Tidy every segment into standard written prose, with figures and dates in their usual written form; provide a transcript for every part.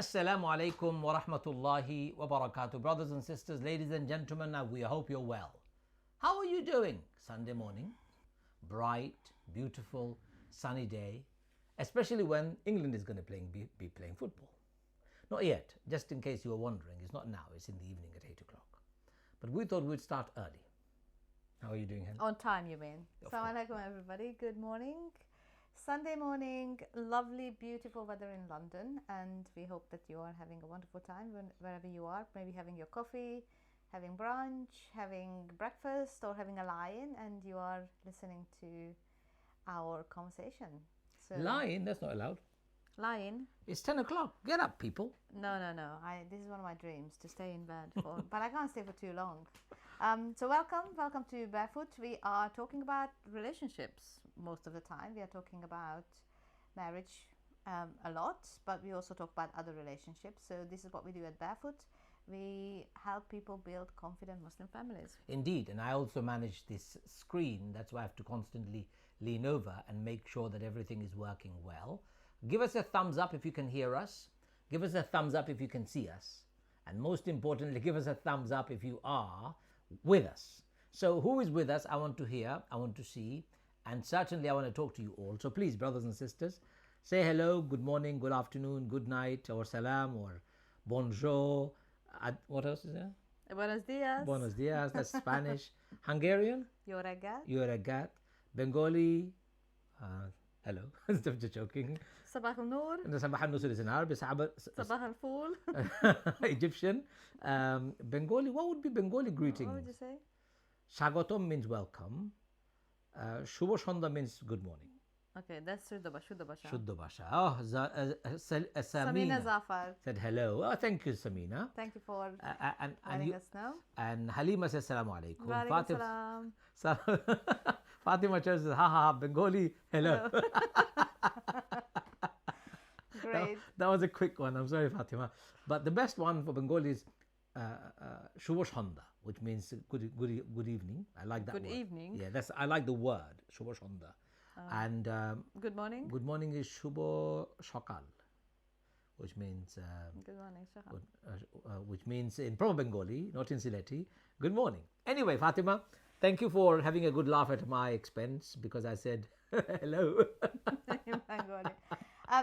Assalamu alaikum wa rahmatullahi wa barakatuh. Brothers and sisters, ladies and gentlemen, we hope you're well. How are you doing? Sunday morning, bright, beautiful, sunny day, especially when England is going to be playing football. Not yet, just in case you were wondering. It's not now, it's in the evening at 8 o'clock. But we thought we'd start early. How are you doing, Hen? On time, you mean? Assalamu alaikum, everybody. Good morning. Sunday morning, lovely, beautiful weather in London, and we hope that you are having a wonderful time wherever you are. Maybe having your coffee, having brunch, having breakfast, or having a lie-in, and you are listening to our conversation. So, lie-in? That's not allowed. Lie-in? It's 10 o'clock. Get up, people. No. This is one of my dreams, to stay in bed for, but I can't stay for too long. So welcome to Barefoot. We are talking about relationships most of the time. We are talking about marriage a lot, but we also talk about other relationships. So this is what we do at Barefoot. We help people build confident Muslim families. Indeed, and I also manage this screen. That's why I have to constantly lean over and make sure that everything is working well. Give us a thumbs up if you can hear us. Give us a thumbs up if you can see us. And most importantly, give us a thumbs up if you are with us. So who is with us? I want to hear, I want to see, and certainly I want to talk to you all. So please, brothers and sisters, say hello, good morning, good afternoon, good night, or salam, or bonjour. What else is there? Buenos dias. Buenos dias, that's Spanish. Hungarian? Yoregat. Yoregat. Bengali? Hello, I'm just joking. Sabah al-Noor. Sabah al-Noor is in Arabic. Sabah al-Fool. Egyptian. Bengali, what would be Bengali greetings? What would you say? Shagotom means welcome. Shubho Shonda means good morning. Okay, that's Shuddha Basha. Shuddha Basha. Oh, Samina Zafar said hello. Oh, thank you, Samina. Thank you for letting us know. And Halima says Assalamu alaikum. Wa alaikum Fatima says, ha, Bengali, hello. Great. That was a quick one. I'm sorry, Fatima. But the best one for Bengali is Shubho Shonda, which means good evening. I like that word. Good evening. Yeah, I like the word, Shubho Shonda. And good morning. Good morning is Shubho Shokal, which means good morning, Shokal. Which means in proper Bengali, not in Sylheti, good morning. Anyway, Fatima, thank you for having a good laugh at my expense because I said hello. In Bengali.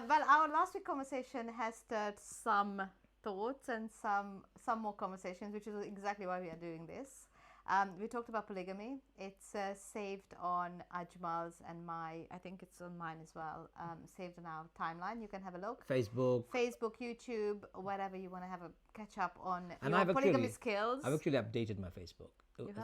Well, our last week conversation has stirred some thoughts and some more conversations, which is exactly why we are doing this. We talked about polygamy. It's saved on Ajmal's and I think it's on mine as well, saved on our timeline. You can have a look. Facebook, YouTube, wherever you want to have a catch up on your polygamy skills. I've actually updated my Facebook.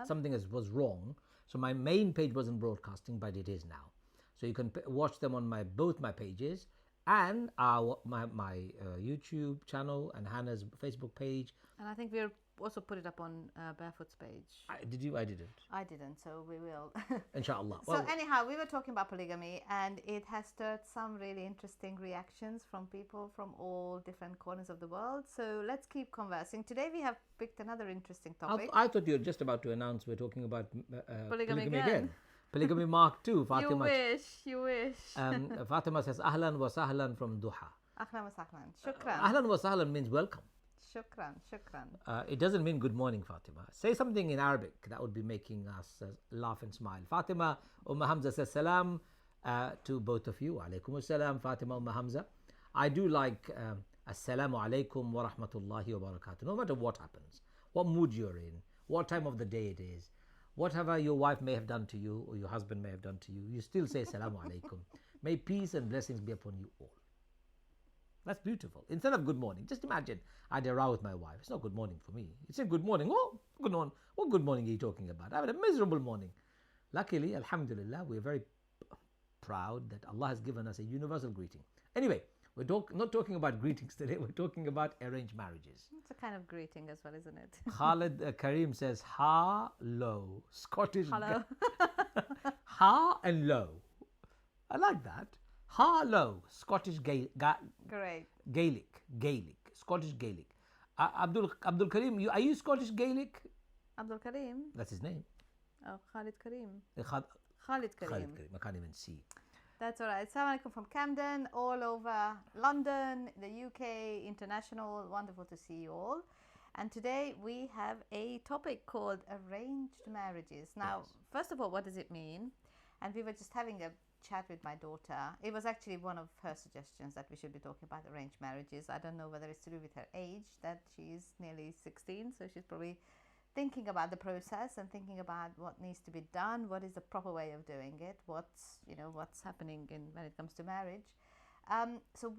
Something was wrong. So my main page wasn't broadcasting, but it is now. So you can watch them on both my pages and my YouTube channel and Hannah's Facebook page. And I think we'll also put it up on Barefoot's page. Did you? I didn't. I didn't, so we will. Inshallah. So anyhow, we were talking about polygamy and it has stirred some really interesting reactions from people from all different corners of the world. So let's keep conversing. Today we have picked another interesting topic. I thought you were just about to announce we're talking about polygamy again. Polygamy Mark 2, Fatima. You wish. Fatima says, Ahlan wa sahlan from Duha. Ahlan wa sahlan. Shukran. Ahlan wa sahlan means welcome. Shukran. It doesn't mean good morning, Fatima. Say something in Arabic that would be making us laugh and smile. Fatima Hamza says salam to both of you. Alaykum assalam, Fatima Hamza. I do like assalamu alaikum wa rahmatullahi wa barakatuh. No matter what happens, what mood you're in, what time of the day it is, whatever your wife may have done to you or your husband may have done to you, you still say assalamu alaikum. May peace and blessings be upon you all. That's beautiful. Instead of good morning, just imagine I had a row with my wife. It's not good morning for me. It's a good morning. Oh, good morning. What good morning are you talking about? I had a miserable morning. Luckily, alhamdulillah, we're very proud that Allah has given us a universal greeting. Anyway, we're not talking about greetings today. We're talking about arranged marriages. It's a kind of greeting as well, isn't it? Khalid Karim says, ha-low. Scottish. Hello. Ha and low. I like that. Ha-low. Scottish Great. Gaelic. Scottish Gaelic. Abdul Karim, are you Scottish Gaelic? Abdul Karim? That's his name. Oh, Khalid Karim. Khalid Karim. I can't even see. That's all right. Assalamu alaikum from Camden, all over London, the UK, international. Wonderful to see you all. And today we have a topic called arranged marriages. Now, Yes. first of all, what does it mean? And we were just having a chat with my daughter. It was actually one of her suggestions that we should be talking about arranged marriages. I don't know whether it's to do with her age, that she's nearly 16, so she's probably thinking about the process and thinking about what needs to be done, what is the proper way of doing it, what's happening when it comes to marriage. So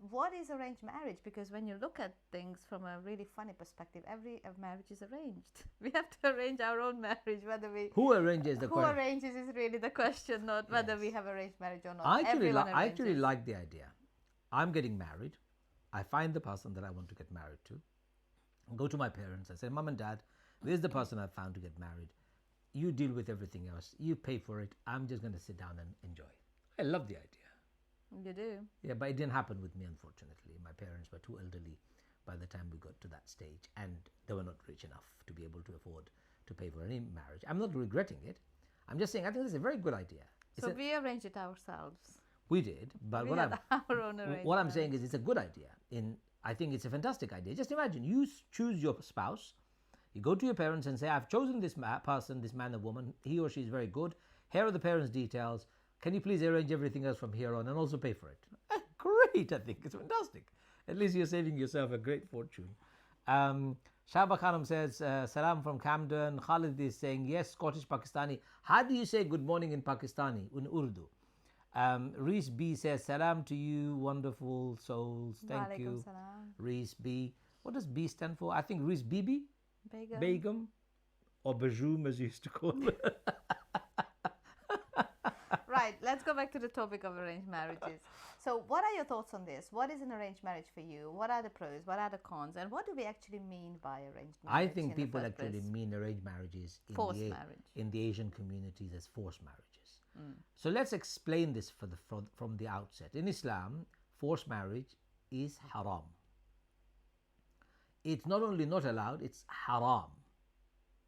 what is arranged marriage? Because when you look at things from a really funny perspective, every marriage is arranged. We have to arrange our own marriage, whether we Who arranges the who question? arranges is really the question, not whether Yes. we have arranged marriage or not. I Everyone actually arranges. like the idea. I'm getting married. I find the person that I want to get married to. Go to my parents. I say, Mom and Dad, this is the person I've found to get married. You deal with everything else. You pay for it. I'm just going to sit down and enjoy. I love the idea. You do. Yeah, but it didn't happen with me, unfortunately. My parents were too elderly by the time we got to that stage, and they were not rich enough to be able to afford to pay for any marriage. I'm not regretting it. I'm just saying I think this is a very good idea. So we arrange it ourselves. We did, but We what had I'm our own arrangement. what I'm saying is it's a good idea. I think it's a fantastic idea. Just imagine you choose your spouse. You go to your parents and say, I've chosen this person, this man or woman. He or she is very good. Here are the parents' details. Can you please arrange everything else from here on and also pay for it? Great, I think. It's fantastic. At least you're saving yourself a great fortune. Shaba Khanum says, Salam from Camden. Khalid is saying, yes, Scottish Pakistani. How do you say good morning in Pakistani, in Urdu? Reese B says, Salam to you, wonderful souls. Thank Walaikum you. salam. Reese B. What does B stand for? I think Reese Bibi, Begum. Begum, or Bajoum as you used to call it. Right, let's go back to the topic of arranged marriages. So, what are your thoughts on this? What is an arranged marriage for you? What are the pros? What are the cons? And what do we actually mean by arranged marriage? I think in the people first actually place? mean arranged marriages Forced marriage. in the Asian communities as forced marriages. So let's explain this from the outset. In Islam, forced marriage is haram. It's not only not allowed, it's haram.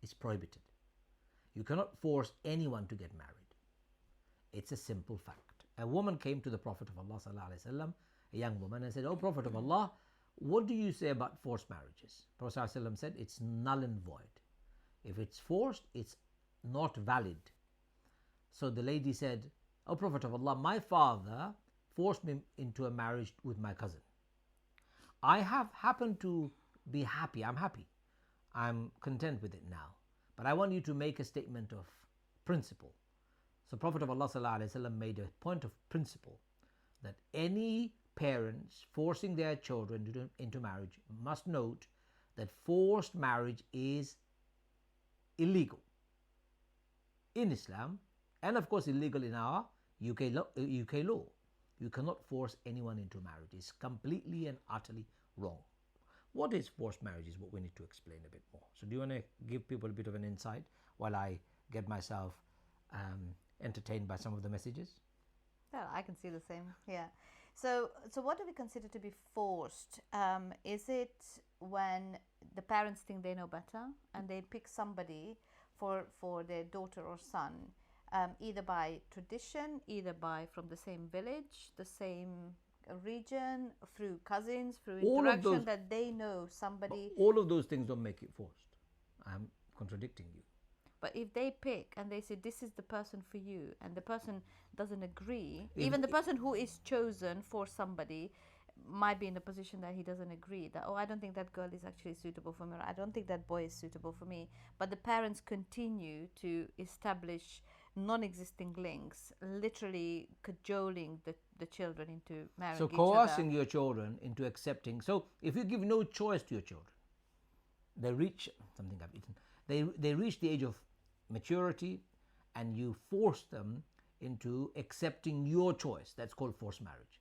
It's prohibited. You cannot force anyone to get married. It's a simple fact. A woman came to the Prophet of Allah sallallahu alaihi wasallam, a young woman, and said, "Oh Prophet of Allah, what do you say about forced marriages?" Prophet sallallahu alaihi wasallam said, "It's null and void. If it's forced, it's not valid." So the lady said, "Oh Prophet of Allah, my father forced me into a marriage with my cousin. I have happened to be happy. I'm happy. I'm content with it now. But I want you to make a statement of principle." So Prophet of Allah sallallahu alaihi wasallam made a point of principle that any parents forcing their children into marriage must note that forced marriage is illegal in Islam, and of course illegal in our UK law. You cannot force anyone into marriage. It's completely and utterly wrong. What is forced marriage is what we need to explain a bit more. So do you want to give people a bit of an insight while I get myself entertained by some of the messages? Well, I can see the same. Yeah. So what do we consider to be forced? Is it when the parents think they know better and they pick somebody for their daughter or son, either by tradition, either by from the same village, the same region, through cousins, through All of interaction, those- that they know somebody. All of those things don't make it forced. I'm contradicting you. But if they pick and they say this is the person for you, and the person doesn't agree, If- even the person who is chosen for somebody might be in a position that he doesn't agree, that, oh, I don't think that girl is actually suitable for me, or I don't think that boy is suitable for me, but the parents continue to establish non-existing links, literally cajoling the children into marrying So each coercing other. your children into accepting. So if you give no choice to your children, they reach something I've eaten. They reach the age of maturity, and you force them into accepting your choice. That's called forced marriage.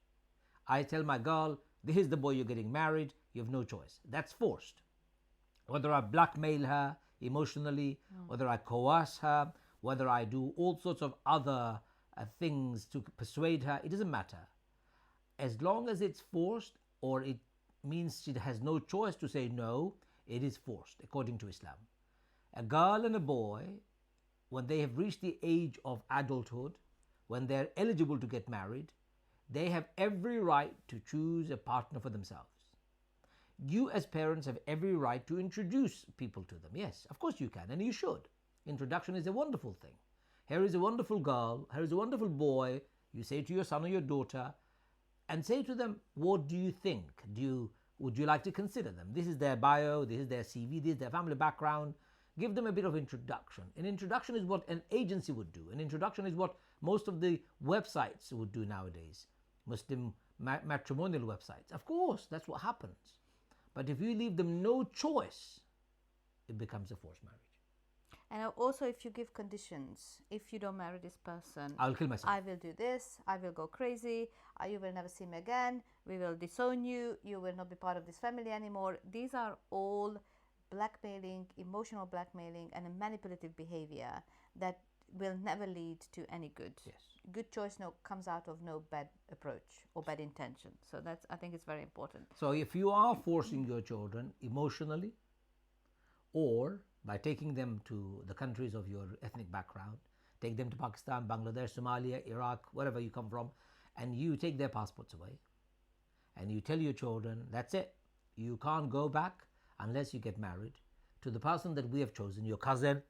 I tell my girl, this is the boy you're getting married. You have no choice. That's forced. Whether I blackmail her emotionally, whether I coerce her, whether I do all sorts of other things to persuade her, it doesn't matter. As long as it's forced, or it means she has no choice to say no, it is forced according to Islam. A girl and a boy, when they have reached the age of adulthood, when they're eligible to get married, they have every right to choose a partner for themselves. You as parents have every right to introduce people to them. Yes, of course you can, and you should. Introduction is a wonderful thing. Here is a wonderful girl, here is a wonderful boy. You say to your son or your daughter, and say to them, what do you think? Would you like to consider them? This is their bio, this is their CV, this is their family background. Give them a bit of introduction. An introduction is what an agency would do. An introduction is what most of the websites would do nowadays. Muslim matrimonial websites. Of course, that's what happens. But if you leave them no choice, it becomes a forced marriage. And also, if you give conditions, if you don't marry this person, I will kill myself. I will do this, I will go crazy, you will never see me again, we will disown you, you will not be part of this family anymore. These are all blackmailing, emotional blackmailing, and a manipulative behavior that will never lead to any good. Yes. Good choice comes out of no bad approach or bad intention. So I think it's very important. So if you are forcing your children emotionally, or by taking them to the countries of your ethnic background, take them to Pakistan, Bangladesh, Somalia, Iraq, wherever you come from, and you take their passports away, and you tell your children, that's it, you can't go back unless you get married to the person that we have chosen, your cousin,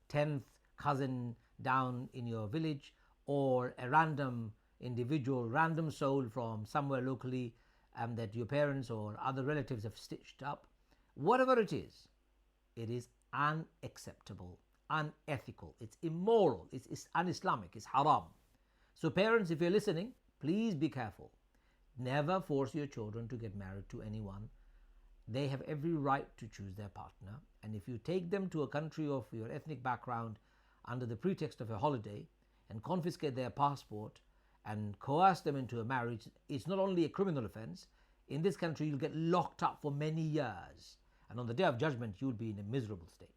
10th cousin down in your village, or a random individual, random soul from somewhere locally that your parents or other relatives have stitched up. Whatever it is unacceptable, unethical, it's immoral, it's un-Islamic, it's haram. So parents, if you're listening, please be careful. Never force your children to get married to anyone. They have every right to choose their partner. And if you take them to a country of your ethnic background under the pretext of a holiday and confiscate their passport and coerce them into a marriage, it's not only a criminal offense. In this country, you'll get locked up for many years. And on the day of judgment, you'll be in a miserable state.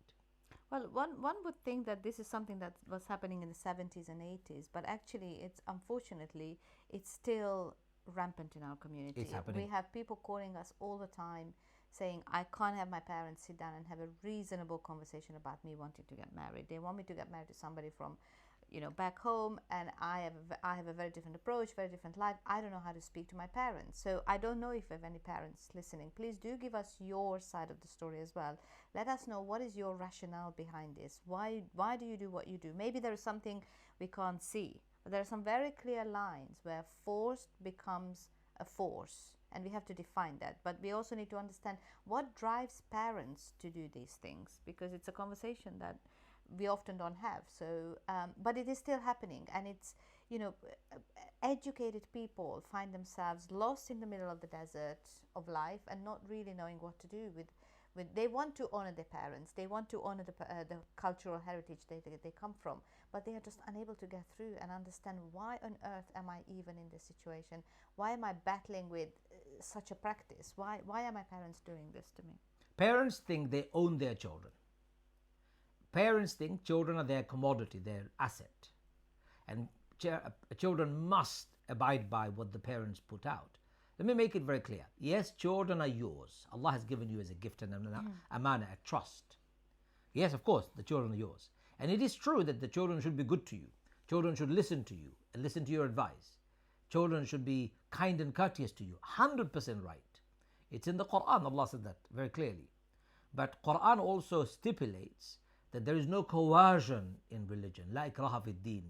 Well, one would think that this is something that was happening in the 70s and 80s, but actually, unfortunately, it's still rampant in our community. It's happening. We have people calling us all the time saying, I can't have my parents sit down and have a reasonable conversation about me wanting to get married. They want me to get married to somebody from, back home, and I have a very different approach, very different life. I don't know how to speak to my parents. So I don't know if we have any parents listening. Please do give us your side of the story as well. Let us know, what is your rationale behind this? Why do you do what you do? Maybe there is something we can't see, but there are some very clear lines where forced becomes a force, and we have to define that. But we also need to understand what drives parents to do these things, because it's a conversation that we often don't have. So but it is still happening, and it's educated people find themselves lost in the middle of the desert of life and not really knowing what to do with they want to honor their parents, they want to honor the cultural heritage they come from, but they are just unable to get through and understand, why on earth am I even in this situation? Why am I battling with such a practice? Why are my parents doing this to me? Parents think they own their children. Parents think children are their commodity, their asset. And children must abide by what the parents put out. Let me make it very clear. Yes, children are yours. Allah has given you as a gift and an amana, a trust. Yes, of course, the children are yours. And it is true that the children should be good to you. Children should listen to you and listen to your advice. Children should be kind and courteous to you. 100% right. It's in the Quran, Allah said that very clearly. But Quran also stipulates that there is no coercion in religion. La ikraha fi din.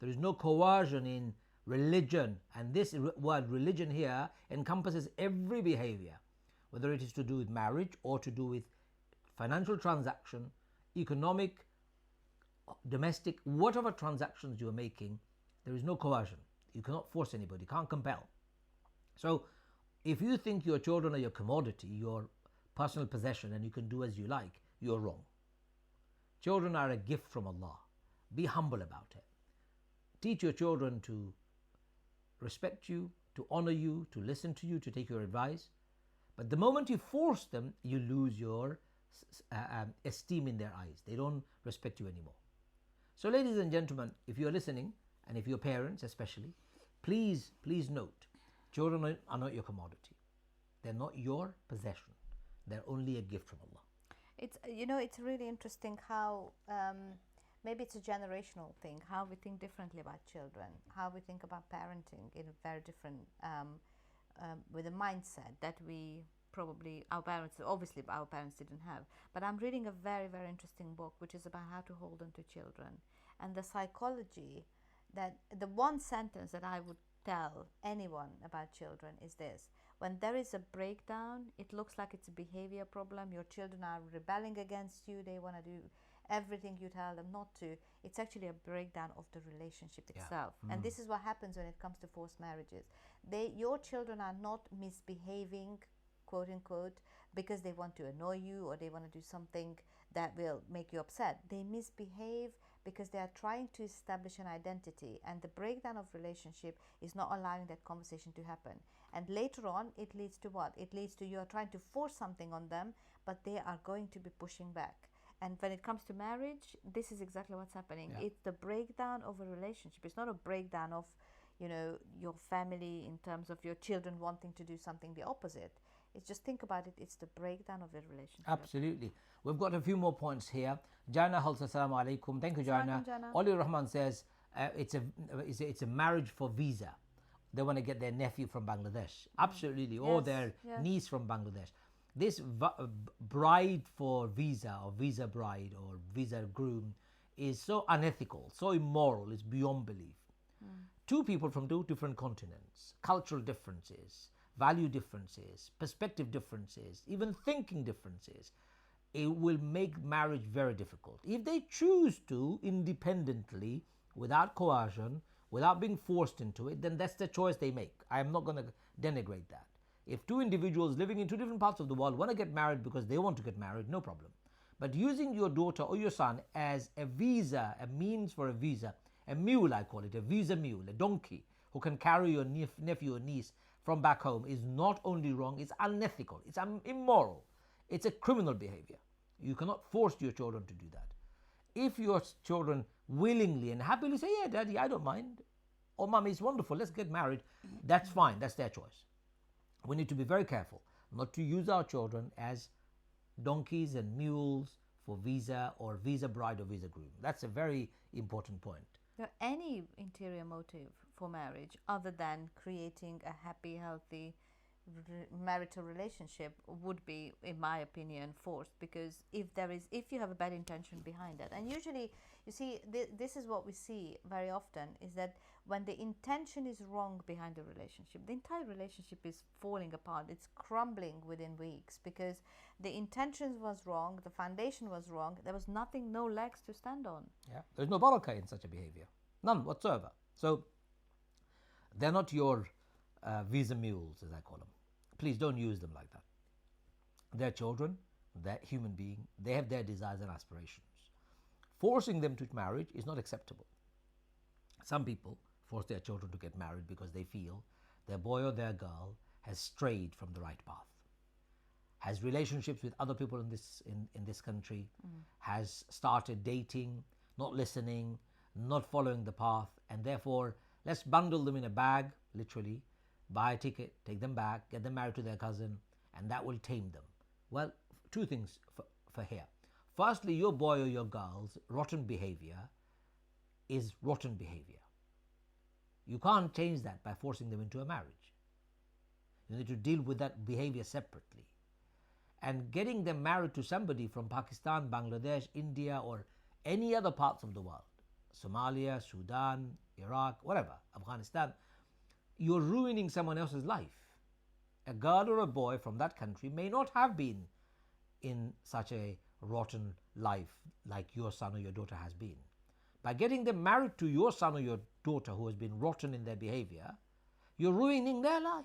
There is no coercion in religion. And this word religion here encompasses every behavior, whether it is to do with marriage or to do with financial transaction, economic, domestic, whatever transactions you are making, there is no coercion. You cannot force anybody, you can't compel. So if you think your children are your commodity, your personal possession, and you can do as you like, you're wrong. Children are a gift from Allah. Be humble about it. Teach your children to respect you, to honor you, to listen to you, to take your advice. But the moment you force them, you lose your esteem in their eyes. They don't respect you anymore. So ladies and gentlemen, if you're listening, and if you're parents especially, please note, children are not your commodity. They're not your possession. They're only a gift from Allah. It's it's really interesting how maybe it's a generational thing, how we think differently about children, how we think about parenting in a very different, with a mindset that we probably, obviously our parents didn't have. But I'm reading a very, very interesting book which is about how to hold on to children and the psychology, that the one sentence that I would tell anyone about children is this: when there is a breakdown, it looks like it's a behavior problem, your children are rebelling against you, they want to do everything you tell them not to. It's actually a breakdown of the relationship itself. And this is what happens when it comes to forced marriages. Your children are not misbehaving, quote unquote, because they want to annoy you or they want to do something that will make you upset. They misbehave because they are trying to establish an identity, and the breakdown of relationship is not allowing that conversation to happen. And later on, it leads to what? It leads to you are trying to force something on them, but they are going to be pushing back. And when it comes to marriage, this is exactly what's happening. It's the breakdown of a relationship. It's not a breakdown of, your family in terms of your children wanting to do something the opposite. It's just, think about it, it's the breakdown of a relationship. Absolutely. We've got a few more points here. Jana Hals, assalamu alaikum. Thank you, Jana. Jana. Oli Rahman says it's a marriage for visa. They want to get their nephew from Bangladesh. Absolutely. Or their niece from Bangladesh. This bride for visa, or visa bride or visa groom, is so unethical, so immoral, it's beyond belief. Two people from two different continents, cultural differences, value differences, perspective differences, even thinking differences, it will make marriage very difficult. If they choose to independently, without coercion, without being forced into it, then that's the choice they make. I am not going to denigrate that. If two individuals living in two different parts of the world want to get married because they want to get married, no problem. But using your daughter or your son as a visa, a means for a visa, a mule, I call it, a visa mule, a donkey who can carry your nephew or niece from back home, is not only wrong, it's unethical, it's immoral, it's a criminal behavior. You cannot force your children to do that. If your children willingly and happily say, yeah, daddy, I don't mind, or mommy, it's wonderful, let's get married, that's fine, that's their choice. We need to be very careful not to use our children as donkeys and mules for visa or visa bride or visa groom. That's a very important point. Any interior motive for marriage other than creating a happy, healthy marital relationship would be, in my opinion, forced, because if you have a bad intention behind it, and usually you see this is what we see very often, is that when the intention is wrong behind the relationship, the entire relationship is falling apart, it's crumbling within weeks, because the intention was wrong, the foundation was wrong, there was nothing, no legs to stand on. There's no barakah in such a behavior, none whatsoever. So they're not your visa mules, as I call them. Please don't use them like that. They're children, they're human beings, they have their desires and aspirations. Forcing them to marriage is not acceptable. Some people force their children to get married because they feel their boy or their girl has strayed from the right path, has relationships with other people in this country, has started dating, not listening, not following the path, and therefore let's bundle them in a bag, literally, buy a ticket, take them back, get them married to their cousin, and that will tame them. Well, two things for here. Firstly, your boy or your girl's rotten behavior is rotten behavior. You can't change that by forcing them into a marriage. You need to deal with that behavior separately. And getting them married to somebody from Pakistan, Bangladesh, India, or any other parts of the world, Somalia, Sudan, Iraq, whatever, Afghanistan, you're ruining someone else's life. A girl or a boy from that country may not have been in such a rotten life like your son or your daughter has been. By getting them married to your son or your daughter who has been rotten in their behavior, you're ruining their life.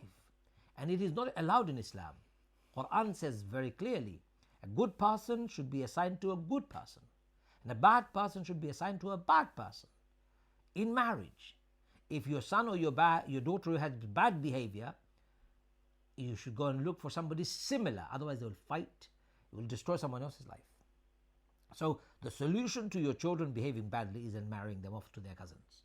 And it is not allowed in Islam. Quran says very clearly, a good person should be assigned to a good person, and a bad person should be assigned to a bad person. In marriage, if your son or your daughter has bad behavior, you should go and look for somebody similar. Otherwise, they will fight. It will destroy someone else's life. So the solution to your children behaving badly is in marrying them off to their cousins.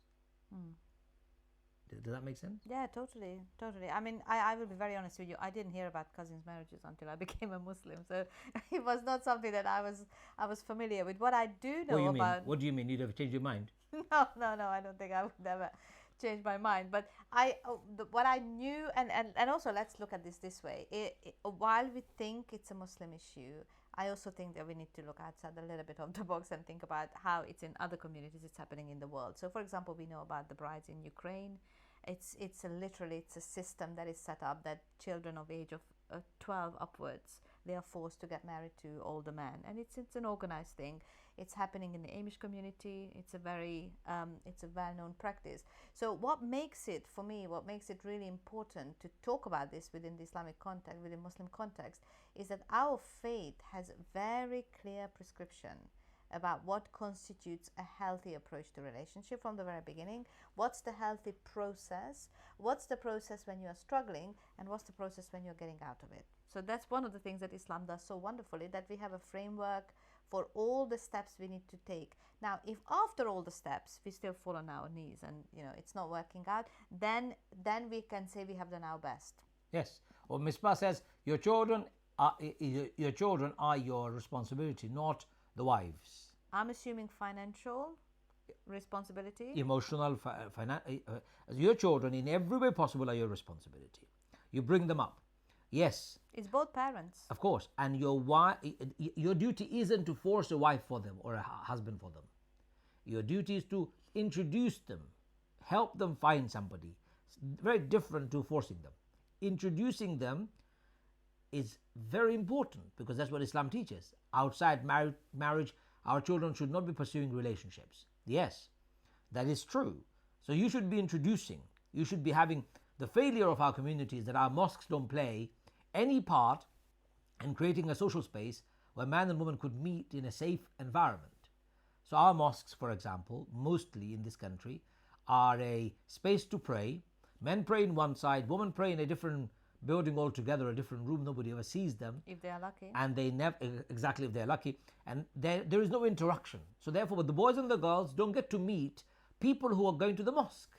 Does that make sense? Yeah, totally, totally. I mean, I will be very honest with you. I didn't hear about cousins' marriages until I became a Muslim, so it was not something that I was familiar with. What I do know about What do you mean? You'd have changed your mind? no, I don't think I would ever change my mind. But what I knew, and also let's look at this way. While we think it's a Muslim issue, I also think that we need to look outside a little bit of the box and think about how it's in other communities, it's happening in the world. So, for example, we know about the brides in Ukraine. It's a system that is set up that children of age of 12 upwards, they are forced to get married to older men, and it's an organized thing. It's happening in the Amish community. It's a well-known practice. So what makes it really important to talk about this within the Islamic context, within Muslim context, is that our faith has very clear prescription about what constitutes a healthy approach to relationship from the very beginning. What's the healthy process? What's the process when you are struggling? And what's the process when you're getting out of it? So that's one of the things that Islam does so wonderfully, that we have a framework for all the steps we need to take. Now, if after all the steps we still fall on our knees and it's not working out, then we can say we have done our best. Yes. Well, Misbah says your children are your responsibility, not the wives. I'm assuming financial responsibility, Emotional, your children in every way possible are your responsibility. You bring them up. Yes. It's both parents. Of course. And your duty isn't to force a wife for them or a husband for them. Your duty is to introduce them, help them find somebody. It's very different to forcing them. Introducing them is very important because that's what Islam teaches. Outside marriage, our children should not be pursuing relationships. Yes, that is true. So you should be introducing. You should be having the failure of our communities that our mosques don't play any part in creating a social space where man and woman could meet in a safe environment. So our mosques, for example, mostly in this country, are a space to pray. Men pray in one side, women pray in a different building altogether, a different room. Nobody ever sees them. If they are lucky. And they never, exactly, if they're lucky. And there is no interaction. So therefore, the boys and the girls don't get to meet people who are going to the mosque.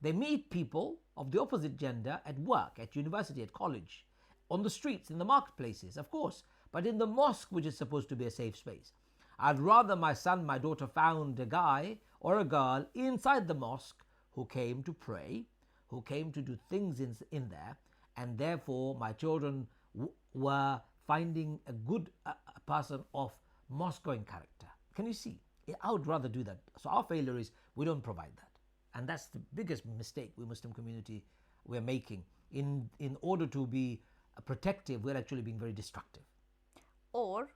They meet people of the opposite gender at work, at university, at college, on the streets, in the marketplaces, of course. But in the mosque, which is supposed to be a safe space. I'd rather my son, my daughter found a guy or a girl inside the mosque who came to pray, who came to do things in there, and therefore my children were finding a good person of mosque-going character. Can you see? I would rather do that. So our failure is we don't provide that. And that's the biggest mistake we Muslim community we're making. In order to be protective, we're actually being very destructive. Or,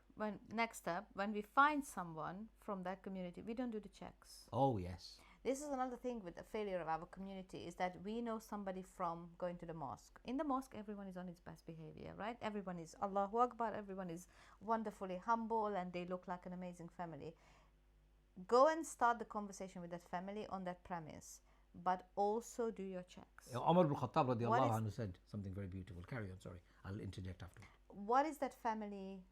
next step, when we find someone from that community, we don't do the checks. Oh, yes. This is another thing with the failure of our community, is that we know somebody from going to the mosque. In the mosque, everyone is on its best behavior, right? Everyone is Allahu Akbar, everyone is wonderfully humble, and they look like an amazing family. Go and start the conversation with that family on that premise, but also do your checks. Umar ibn Khattab radiallahu anhu said something very beautiful. Carry on, sorry. I'll interject after. What is that family?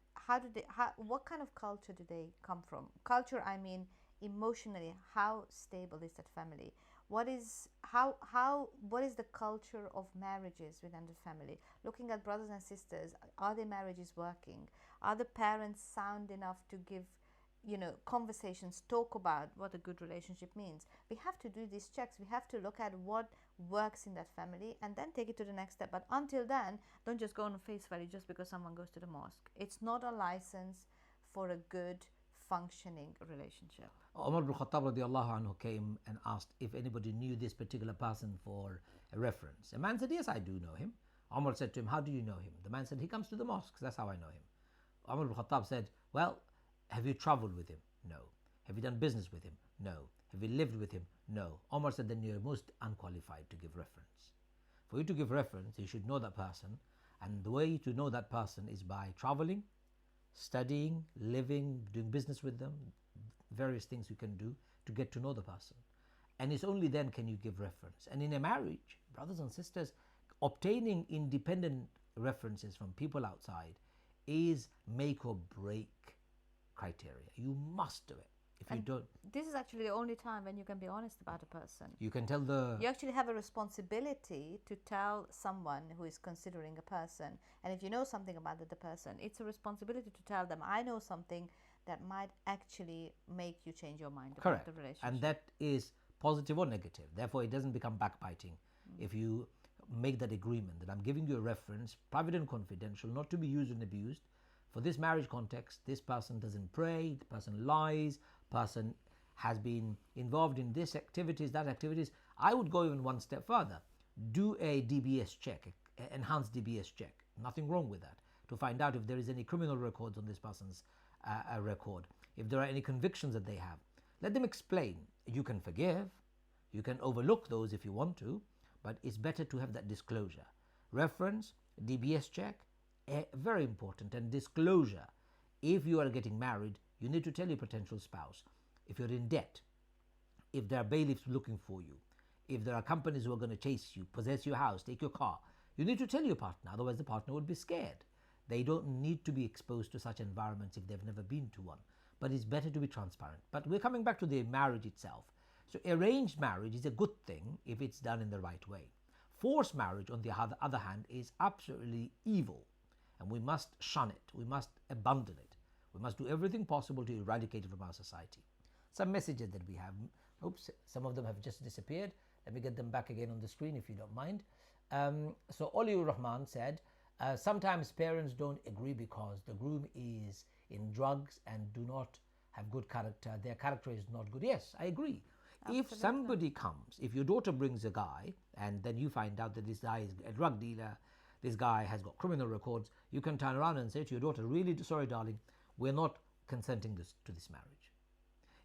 What kind of culture do they come from? Culture, I mean, emotionally, how stable is that family? What is the culture of marriages within the family? Looking at brothers and sisters, are their marriages working? Are the parents sound enough to give conversations, talk about what a good relationship means? We have to do these checks. We have to look at what works in that family and then take it to the next step. But until then, don't just go on face value just because someone goes to the mosque. It's not a license for a good functioning relationship. Umar ibn Khattab radiallahu anhu came and asked if anybody knew this particular person for a reference. A man said, yes, I do know him. Umar said to him, how do you know him? The man said, he comes to the mosques, that's how I know him. Umar ibn Khattab said, well, have you traveled with him? No. Have you done business with him? No. Have you lived with him? No. Omar said, then you're most unqualified to give reference. For you to give reference, you should know that person. And the way to know that person is by traveling, studying, living, doing business with them, various things you can do to get to know the person. And it's only then can you give reference. And in a marriage, brothers and sisters, obtaining independent references from people outside is make or break criteria. You must do it. If you don't, this is actually the only time when you can be honest about a person. you can tell the. You actually have a responsibility to tell someone who is considering a person, and if you know something about the person, it's a responsibility to tell them, I know something that might actually make you change your mind about the relationship. And that is positive or negative. Therefore, it doesn't become backbiting. If you make that agreement that I'm giving you a reference, private and confidential, not to be used and abused. For this marriage context, this person doesn't pray, the person lies, person has been involved in this activities, that activities. I would go even one step further. Do a DBS check, enhanced DBS check. Nothing wrong with that. To find out if there is any criminal records on this person's record, if there are any convictions that they have. Let them explain. You can forgive, you can overlook those if you want to, but it's better to have that disclosure. Reference, DBS check, very important, and disclosure. If you are getting married, you need to tell your potential spouse. If you're in debt, if there are bailiffs looking for you, if there are companies who are going to chase you, possess your house, take your car, you need to tell your partner, otherwise the partner would be scared. They don't need to be exposed to such environments if they've never been to one. But it's better to be transparent. But we're coming back to the marriage itself. So arranged marriage is a good thing if it's done in the right way. Forced marriage, on the other hand, is absolutely evil. And we must shun it. We must abandon it. We must do everything possible to eradicate it from our society. Some messages that we have. Oops, some of them have just disappeared. Let me get them back again on the screen if you don't mind. So Oliur Rahman said, sometimes parents don't agree because the groom is in drugs and do not have good character. Their character is not good. Yes, I agree. Absolutely. If somebody comes, if your daughter brings a guy and then you find out that this guy is a drug dealer, this guy has got criminal records, you can turn around and say to your daughter, really sorry darling, we're not consenting to this marriage.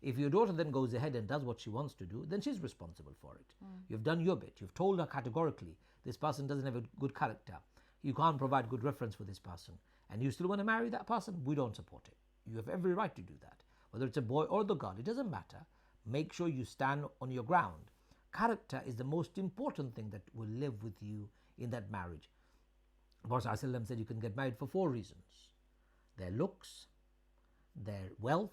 If your daughter then goes ahead and does what she wants to do, then she's responsible for it. You've done your bit. You've told her categorically, this person doesn't have a good character. You can't provide good reference for this person. And you still want to marry that person? We don't support it. You have every right to do that. Whether it's a boy or the girl, it doesn't matter. Make sure you stand on your ground. Character is the most important thing that will live with you in that marriage. Prophet ﷺ said you can get married for 4 reasons. Their looks, their wealth,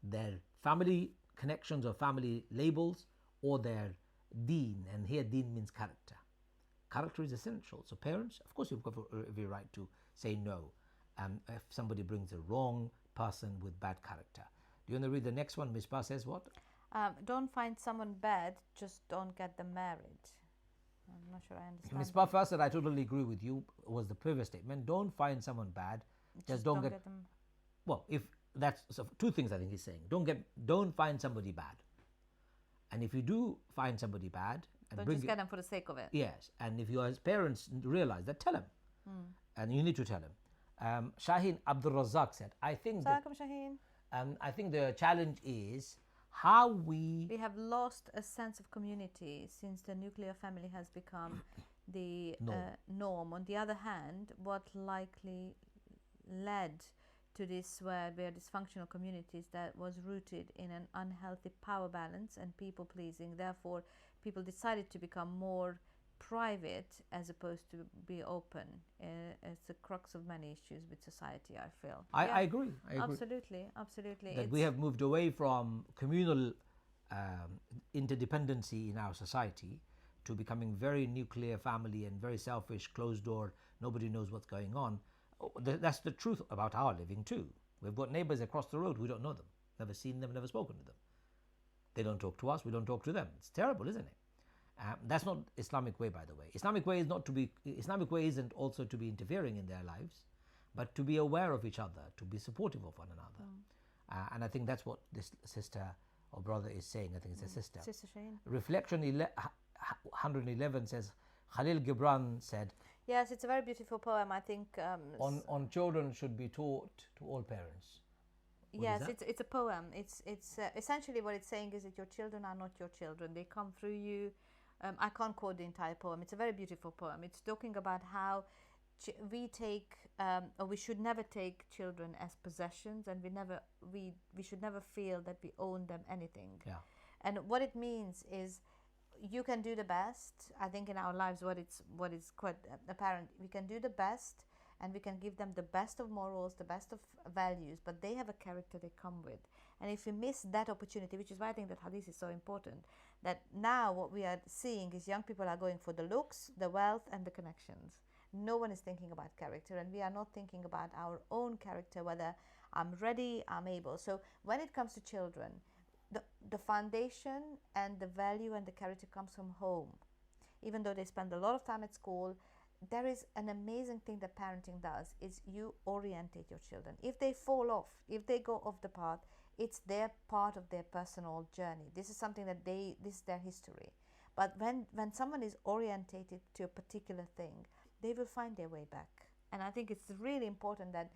their family connections or family labels, or their deen. And here deen means character. Character is essential. So parents, of course, you've got every right to say no if somebody brings a wrong person with bad character. Do you want to read the next one? Misbah says what? Don't find someone bad, just don't get them married. I'm not sure I understand. Misbah first said, I totally agree with you, was the previous statement. Don't find someone bad, just don't get them. Well, if that's so 2 things I think he's saying. Don't find somebody bad. And if you do find somebody bad, and don't just get them for the sake of it. Yes, and if you as parents realize that, tell him. And you need to tell him. Shaheen Abdul Razak said, I think I think the challenge is how we have lost a sense of community since the nuclear family has become the norm. On the other hand, what likely led to this were dysfunctional communities that was rooted in an unhealthy power balance and people pleasing. Therefore, people decided to become more private as opposed to be open. It's the crux of many issues with society, I feel. I agree. Absolutely. That we have moved away from communal interdependency in our society to becoming very nuclear family and very selfish, closed door, nobody knows what's going on. That's the truth about our living too. We've got neighbors across the road, we don't know them, never seen them, never spoken to them. They don't talk to us, we don't talk to them. It's terrible, isn't it? That's not Islamic way, by the way. Islamic way isn't also to be interfering in their lives, but to be aware of each other, to be supportive of one another. And I think that's what this sister or brother is saying. I think it's a sister. Sister Shane. Reflection 111 says, Khalil Gibran said, yes, it's a very beautiful poem. I think on children should be taught to all parents. Yes, it's a poem. It's essentially what it's saying is that your children are not your children. They come through you. I can't quote the entire poem. It's a very beautiful poem. It's talking about how we take or we should never take children as possessions, and we should never feel that we own them anything. Yeah. And what it means is you can do the best. I think in our lives what is quite apparent, we can do the best and we can give them the best of morals, the best of values, but they have a character they come with. And if we miss that opportunity, which is why I think that hadith is so important, that now what we are seeing is young people are going for the looks, the wealth, and the connections. No one is thinking about character, and we are not thinking about our own character, whether I'm ready, I'm able. So when it comes to children, the foundation and the value and the character comes from home. Even though they spend a lot of time at school, there is an amazing thing that parenting does is you orientate your children. If they fall off, if they go off the path, it's their part of their personal journey. This is something that this is their history. But when someone is orientated to a particular thing, they will find their way back. And I think it's really important that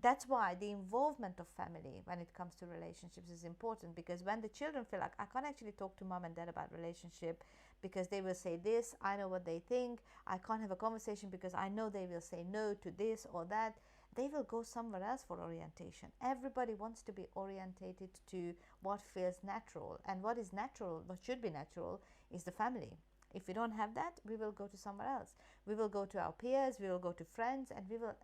that's why the involvement of family when it comes to relationships is important, because when the children feel like, I can't actually talk to mom and dad about relationship because they will say this, I know what they think, I can't have a conversation because I know they will say no to this or that, they will go somewhere else for orientation. Everybody wants to be orientated to what feels natural, and what is natural, what should be natural, is the family. If we don't have that, we will go to somewhere else. We will go to our peers, we will go to friends, and we will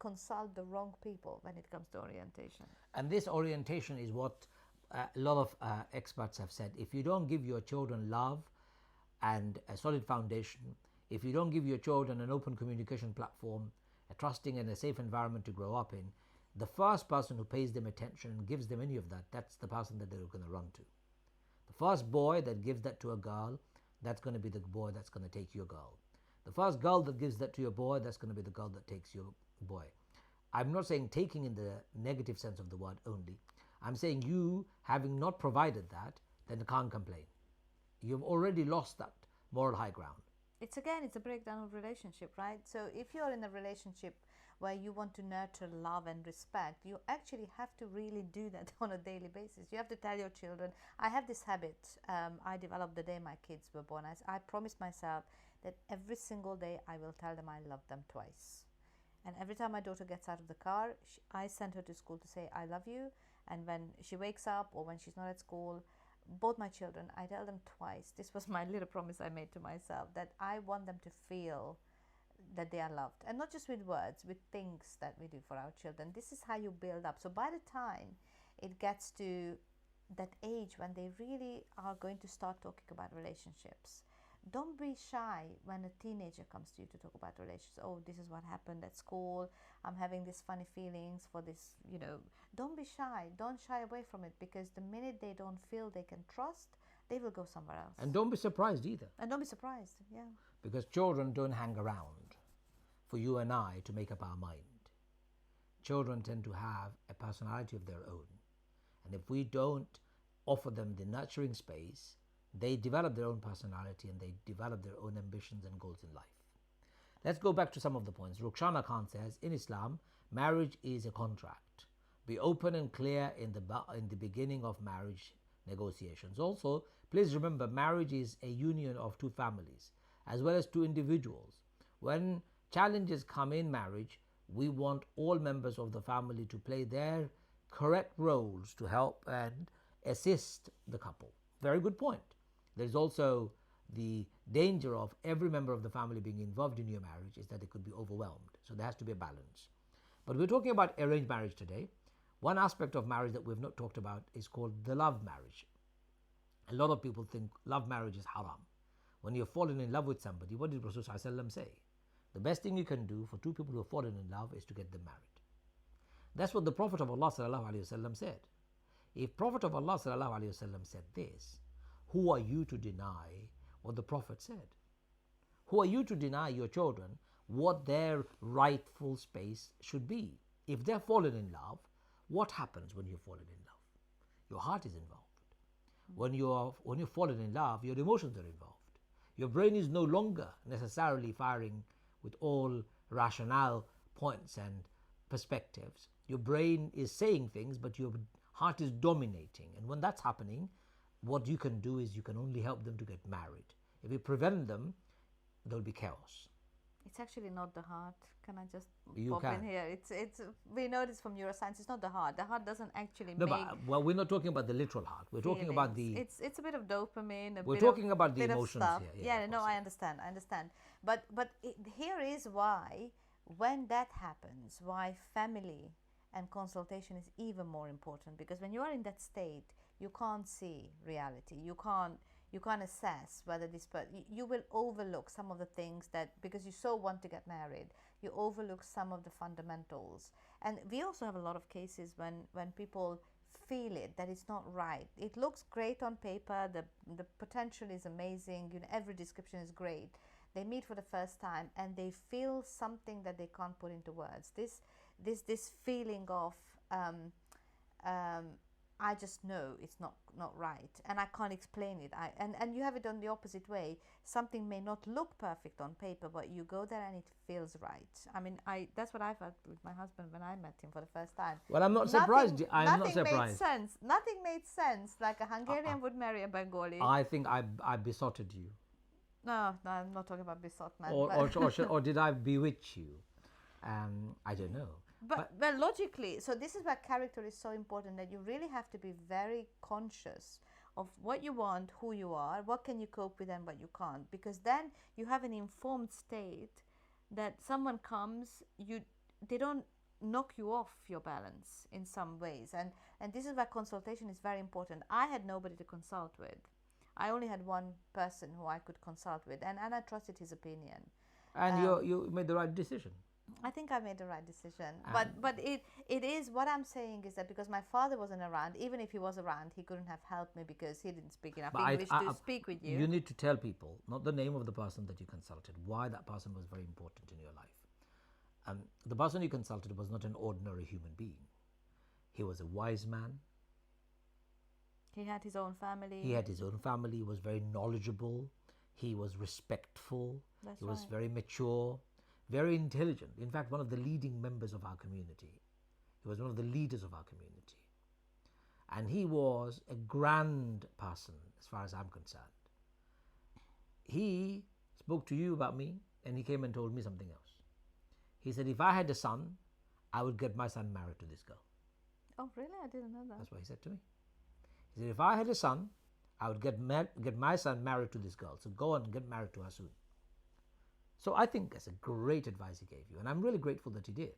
consult the wrong people when it comes to orientation. And this orientation is what a lot of experts have said. If you don't give your children love and a solid foundation, if you don't give your children an open communication platform, a trusting and a safe environment to grow up in, the first person who pays them attention and gives them any of that, that's the person that they're going to run to. The first boy that gives that to a girl, that's going to be the boy that's going to take your girl. The first girl that gives that to your boy, that's going to be the girl that takes your boy. I'm not saying taking in the negative sense of the word only. I'm saying you, having not provided that, then can't complain. You've already lost that moral high ground. It's a breakdown of relationship, right? So if you're in a relationship where you want to nurture love and respect, you actually have to really do that on a daily basis. You have to tell your children. I have this habit I developed the day my kids were born. I promised myself that every single day I will tell them I love them twice. And every time my daughter gets out of the car, I send her to school to say I love you. And when she wakes up or when she's not at school, both my children, I tell them twice. This was my little promise I made to myself, that I want them to feel that they are loved, and not just with words, with things that we do for our children. This is how you build up. So by the time it gets to that age when they really are going to start talking about relationships, don't be shy when a teenager comes to you to talk about relationships. Oh, this is what happened at school, I'm having these funny feelings for this, don't be shy. Don't shy away from it, because the minute they don't feel they can trust, they will go somewhere else. And don't be surprised either. And don't be surprised, yeah. Because children don't hang around for you and I to make up our mind. Children tend to have a personality of their own. And if we don't offer them the nurturing space, they develop their own personality and they develop their own ambitions and goals in life. Let's go back to some of the points. Rukhsana Khan says, in Islam, marriage is a contract. Be open and clear in the beginning of marriage negotiations. Also, please remember, marriage is a union of two families as well as two individuals. When challenges come in marriage, we want all members of the family to play their correct roles to help and assist the couple. Very good point. There's also the danger of every member of the family being involved in your marriage, is that they could be overwhelmed. So there has to be a balance. But we're talking about arranged marriage today. One aspect of marriage that we've not talked about is called the love marriage. A lot of people think love marriage is haram. When you've fallen in love with somebody, what did Rasul say? The best thing you can do for two people who have fallen in love is to get them married. That's what the Prophet of Allah said. If Prophet of Allah said this, who are you to deny what the Prophet said? Who are you to deny your children what their rightful space should be? If they're fallen in love, what happens when you've fallen in love? Your heart is involved. When you've fallen in love, your emotions are involved. Your brain is no longer necessarily firing with all rationale points and perspectives. Your brain is saying things, but your heart is dominating. And when that's happening, what you can do is you can only help them to get married. If you prevent them, there'll be chaos. It's actually not the heart. Can I just You pop can. in here? It's we know this from neuroscience. It's not the heart. The heart doesn't actually No, make. but we're not talking about the literal heart. We're talking about the. It's a bit of dopamine. We're talking about the bit of emotions stuff. here. Yeah, of no, course, I understand. But here is why when that happens, why family and consultation is even more important, because when you are in that state, you can't see reality. You can't assess whether this you will overlook some of the things that, because you so want to get married, you overlook some of the fundamentals. And we also have a lot of cases when people feel it, that it's not right. It looks great on paper, the potential is amazing, every description is great. They meet for the first time and they feel something that they can't put into words. This feeling of I just know it's not right, and I can't explain it. And you have it on the opposite way. Something may not look perfect on paper, but you go there and it feels right. I mean, that's what I felt with my husband when I met him for the first time. Well, I'm not surprised. I'm not Nothing made surprised. sense. Nothing made sense. Like a Hungarian would marry a Bengali. I think I besotted you. No, I'm not talking about besotment. Or did I bewitch you? I don't know. But logically, so this is where character is so important, that you really have to be very conscious of what you want, who you are, what can you cope with and what you can't, because then you have an informed state that someone comes, they don't knock you off your balance in some ways, and this is where consultation is very important. I had nobody to consult with. I only had one person who I could consult with, and I trusted his opinion. And you made the right decision. I think I made the right decision. But it is, what I'm saying is that because my father wasn't around, even if he was around, he couldn't have helped me because he didn't speak enough English to speak with you. You need to tell people, not the name of the person that you consulted, why that person was very important in your life. The person you consulted was not an ordinary human being. He was a wise man. He had his own family. He had his own family. He was very knowledgeable. He was respectful. He was very mature. Very intelligent. In fact, one of the leading members of our community. He was one of the leaders of our community. And he was a grand person as far as I'm concerned. He spoke to you about me, and he came and told me something else. He said, if I had a son, I would get my son married to this girl. Oh, really? I didn't know that. That's what he said to me. He said, if I had a son, I would get my son married to this girl. So go and get married to her soon. So I think that's a great advice he gave you, and I'm really grateful that he did.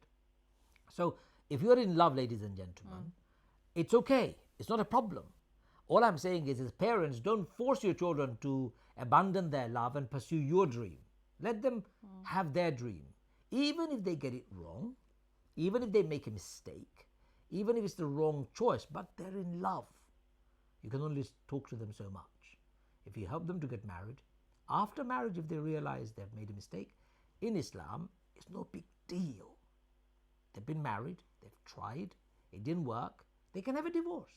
So if you're in love, ladies and gentlemen, it's okay. It's not a problem. All I'm saying is, as parents, don't force your children to abandon their love and pursue your dream. Let them have their dream. Even if they get it wrong, even if they make a mistake, even if it's the wrong choice, but they're in love. You can only talk to them so much. If you help them to get married, after marriage, if they realize they've made a mistake, in Islam, it's no big deal. They've been married, they've tried, it didn't work, they can have a divorce.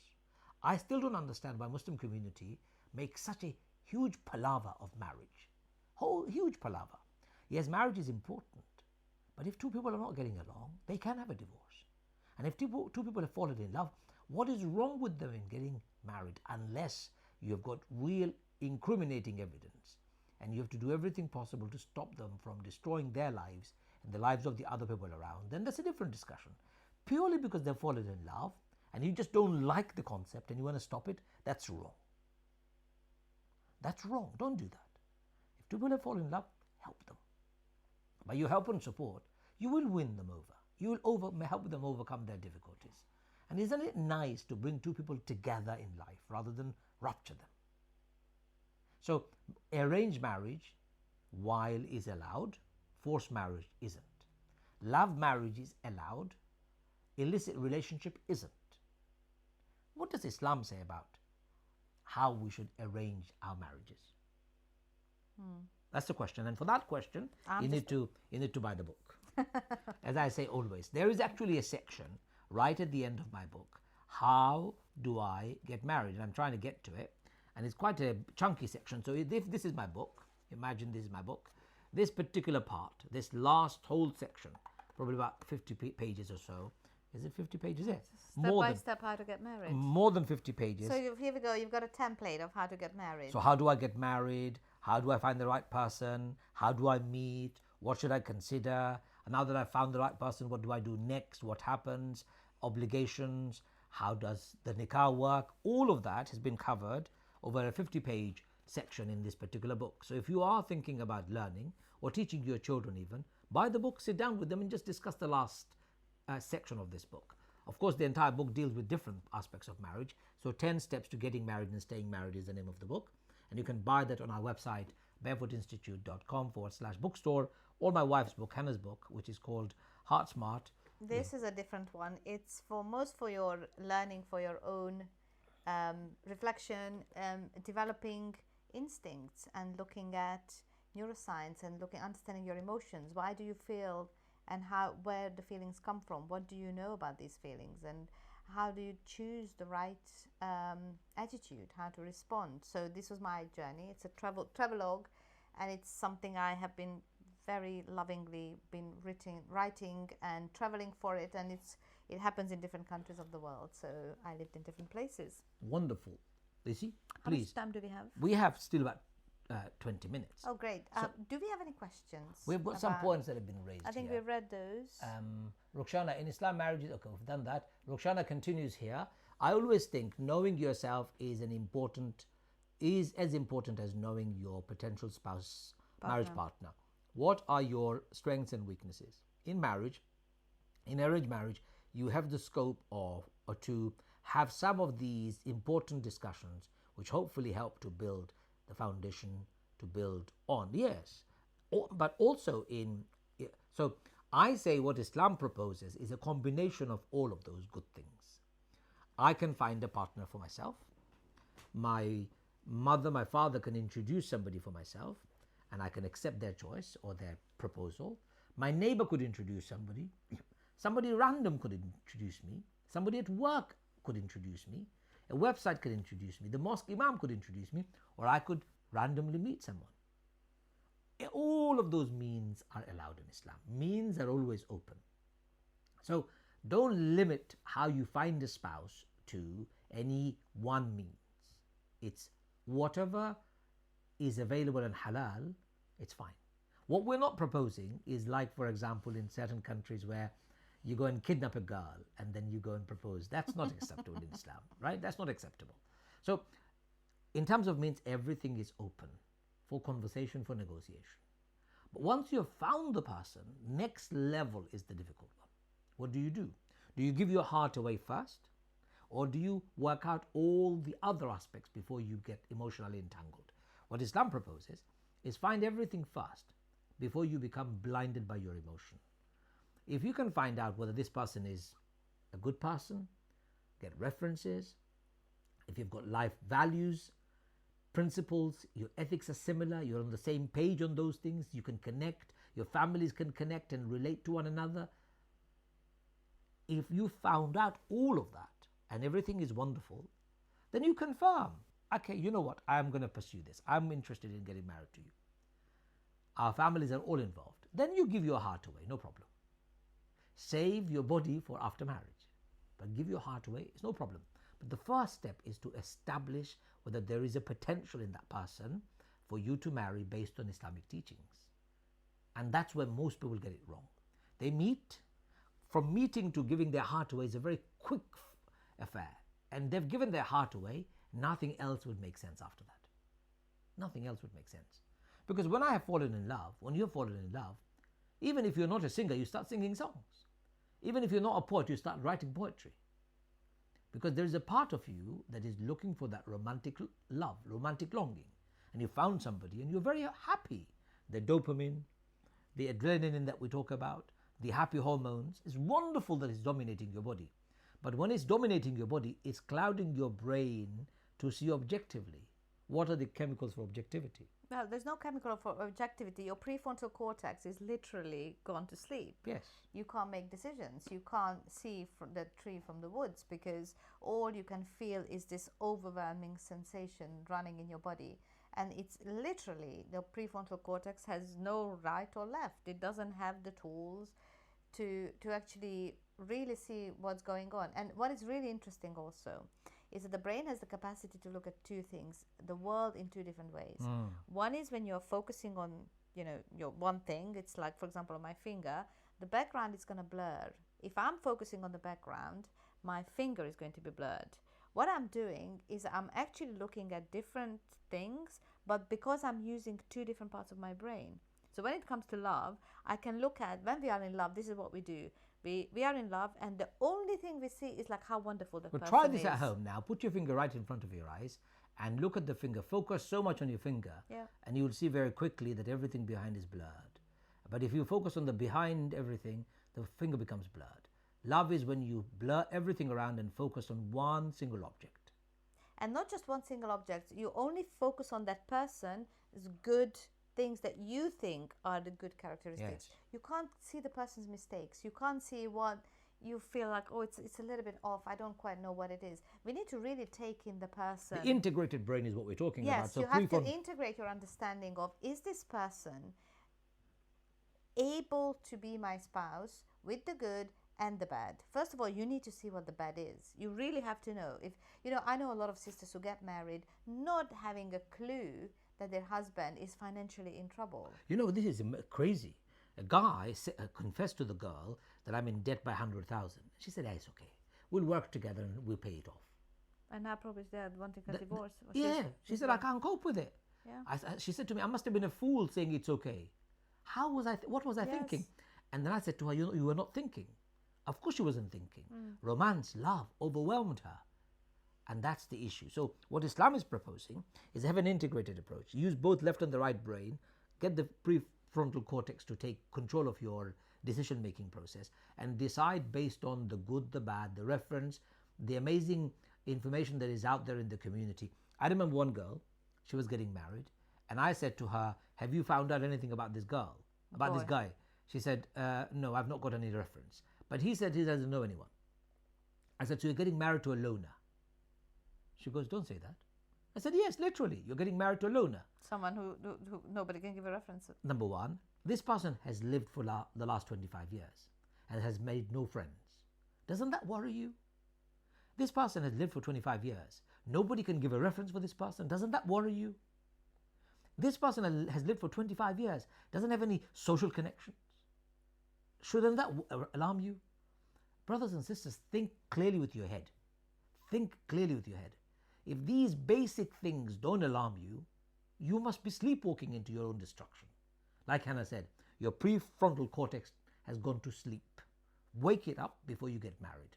I still don't understand why Muslim community makes such a huge palaver of marriage. Huge palaver. Yes, marriage is important, but if two people are not getting along, they can have a divorce. And if two people have fallen in love, what is wrong with them in getting married unless you have got real incriminating evidence? And you have to do everything possible to stop them from destroying their lives and the lives of the other people around, then that's a different discussion. Purely because they've fallen in love and you just don't like the concept and you want to stop it, that's wrong. That's wrong. Don't do that. If two people have fallen in love, help them. By your help and support, you will win them over. You will help them overcome their difficulties. And isn't it nice to bring two people together in life rather than rupture them? So, arranged marriage, while is allowed, forced marriage isn't. Love marriage is allowed, illicit relationship isn't. What does Islam say about how we should arrange our marriages? That's the question. And for that question, you need to buy the book. As I say always, there is actually a section right at the end of my book, How Do I Get Married? And I'm trying to get to it. And it's quite a chunky section. So if this is my book, imagine this is my book, this particular part, this last whole section, probably about 50 pages or so. Is it 50 pages? Yes. Step by step how to get married. More than 50 pages. So here we go. You've got a template of how to get married. So how do I get married? How do I find the right person? How do I meet? What should I consider? And now that I've found the right person, what do I do next? What happens? Obligations? How does the nikah work? All of that has been covered over a 50-page section in this particular book. So if you are thinking about learning or teaching your children even, buy the book, sit down with them, and just discuss the last section of this book. Of course, the entire book deals with different aspects of marriage. So 10 Steps to Getting Married and Staying Married is the name of the book. And you can buy that on our website, barefootinstitute.com/bookstore, or my wife's book, Hannah's book, which is called Heart Smart. This is a different one. It's for your learning, for your own reflection, developing instincts and looking at neuroscience and understanding your emotions. Why do you feel, and where the feelings come from? What do you know about these feelings, and how do you choose the right attitude, how to respond? So this was my journey. It's a travelogue, and it's something I have been very lovingly been writing and traveling for it, and it happens in different countries of the world. So I lived in different places. Wonderful. Lizzie, How please. much time do we have? We have still about 20 minutes. Oh, great. Do we have any questions? We've got some points that have been raised. I think here. we've read those. Rukhshana, in Islam, marriages, okay, we've done that. Rukhshana continues here. I always think knowing yourself is as important as knowing your potential spouse, marriage partner. What are your strengths and weaknesses? In marriage, in arranged marriage, you have the scope or to have some of these important discussions which hopefully help to build the foundation to build on. Yes, but also so I say what Islam proposes is a combination of all of those good things. I can find a partner for myself. My father can introduce somebody for myself, and I can accept their choice or their proposal. My neighbor could introduce somebody. Somebody random could introduce me. Somebody at work could introduce me. A website could introduce me. The mosque imam could introduce me, or I could randomly meet someone. All of those means are allowed in Islam. Means are always open. So don't limit how you find a spouse to any one means. It's whatever is available in halal, it's fine. What we're not proposing is like, for example, in certain countries where you go and kidnap a girl and then you go and propose. That's not acceptable in Islam, right? That's not acceptable. So in terms of means, everything is open for conversation, for negotiation. But once you've found the person, next level is the difficult one. What do? Do you give your heart away first? Or do you work out all the other aspects before you get emotionally entangled? What Islam proposes is find everything first before you become blinded by your emotion. If you can find out whether this person is a good person, get references, if you've got life values, principles, your ethics are similar, you're on the same page on those things, you can connect, your families can connect and relate to one another. If you found out all of that and everything is wonderful, then you confirm, okay, you know what, I'm going to pursue this. I'm interested in getting married to you. Our families are all involved. Then you give your heart away, no problem. Save your body for after marriage, but give your heart away, it's no problem. But the first step is to establish whether there is a potential in that person for you to marry based on Islamic teachings. And that's where most people get it wrong. They meet, from meeting to giving their heart away is a very quick affair. And they've given their heart away, nothing else would make sense after that. Nothing else would make sense. Because when I have fallen in love, when you've fallen in love, even if you're not a singer, you start singing songs. Even if you're not a poet, you start writing poetry. Because there is a part of you that is looking for that romantic love, romantic longing. And you found somebody and you're very happy. The dopamine, the adrenaline that we talk about, the happy hormones, it's wonderful that it's dominating your body. But when it's dominating your body, it's clouding your brain to see objectively. What are the chemicals for objectivity? Well, there's no chemical for objectivity. Your prefrontal cortex is literally gone to sleep. Yes. You can't make decisions. You can't see the tree from the woods because all you can feel is this overwhelming sensation running in your body. And it's literally, the prefrontal cortex has no right or left. It doesn't have the tools to actually really see what's going on. And what is really interesting also is that the brain has the capacity to look at two things, the world in two different ways. One is when you're focusing on, your one thing, it's like, for example, on my finger, the background is going to blur. If I'm focusing on the background, my finger is going to be blurred. What I'm doing is I'm actually looking at different things, but because I'm using two different parts of my brain. So when it comes to love, I can look at when we are in love, this is what we do. We are in love, and the only thing we see is like how wonderful the person is. Try this at home now. Put your finger right in front of your eyes and look at the finger. Focus so much on your finger, and you will see very quickly that everything behind is blurred. But if you focus on the behind everything, the finger becomes blurred. Love is when you blur everything around and focus on one single object. And not just one single object. You only focus on that person's good things that you think are the good characteristics. Yes. You can't see the person's mistakes. You can't see what you feel like, oh, it's a little bit off. I don't quite know what it is. We need to really take in the person. The integrated brain is what we're talking about. Yes, you have to integrate your understanding of, is this person able to be my spouse with the good and the bad? First of all, you need to see what the bad is. You really have to know. If I know a lot of sisters who get married not having a clue that their husband is financially in trouble. This is crazy. A guy confessed to the girl that I'm in debt by 100,000. She said, it's okay. We'll work together and we'll pay it off. And now probably they're wanting a divorce. She said, I can't cope with it. Yeah. She said to me, I must have been a fool saying it's okay. What was I thinking? And then I said to her, you were not thinking. Of course she wasn't thinking. Romance, love overwhelmed her. And that's the issue. So what Islam is proposing is have an integrated approach. Use both left and the right brain. Get the prefrontal cortex to take control of your decision-making process and decide based on the good, the bad, the reference, the amazing information that is out there in the community. I remember one girl, she was getting married, and I said to her, have you found out anything about this girl, about this guy? She said, no, I've not got any reference. But he said he doesn't know anyone. I said, so you're getting married to a loner? She goes, don't say that. I said, yes, literally, you're getting married to a loner. Someone who nobody can give a reference to. Number one, this person has lived for the last 25 years and has made no friends. Doesn't that worry you? This person has lived for 25 years. Nobody can give a reference for this person. Doesn't that worry you? This person has lived for 25 years, doesn't have any social connections. Shouldn't that alarm you? Brothers and sisters, think clearly with your head. Think clearly with your head. If these basic things don't alarm you, you must be sleepwalking into your own destruction. Like Hannah said, your prefrontal cortex has gone to sleep. Wake it up before you get married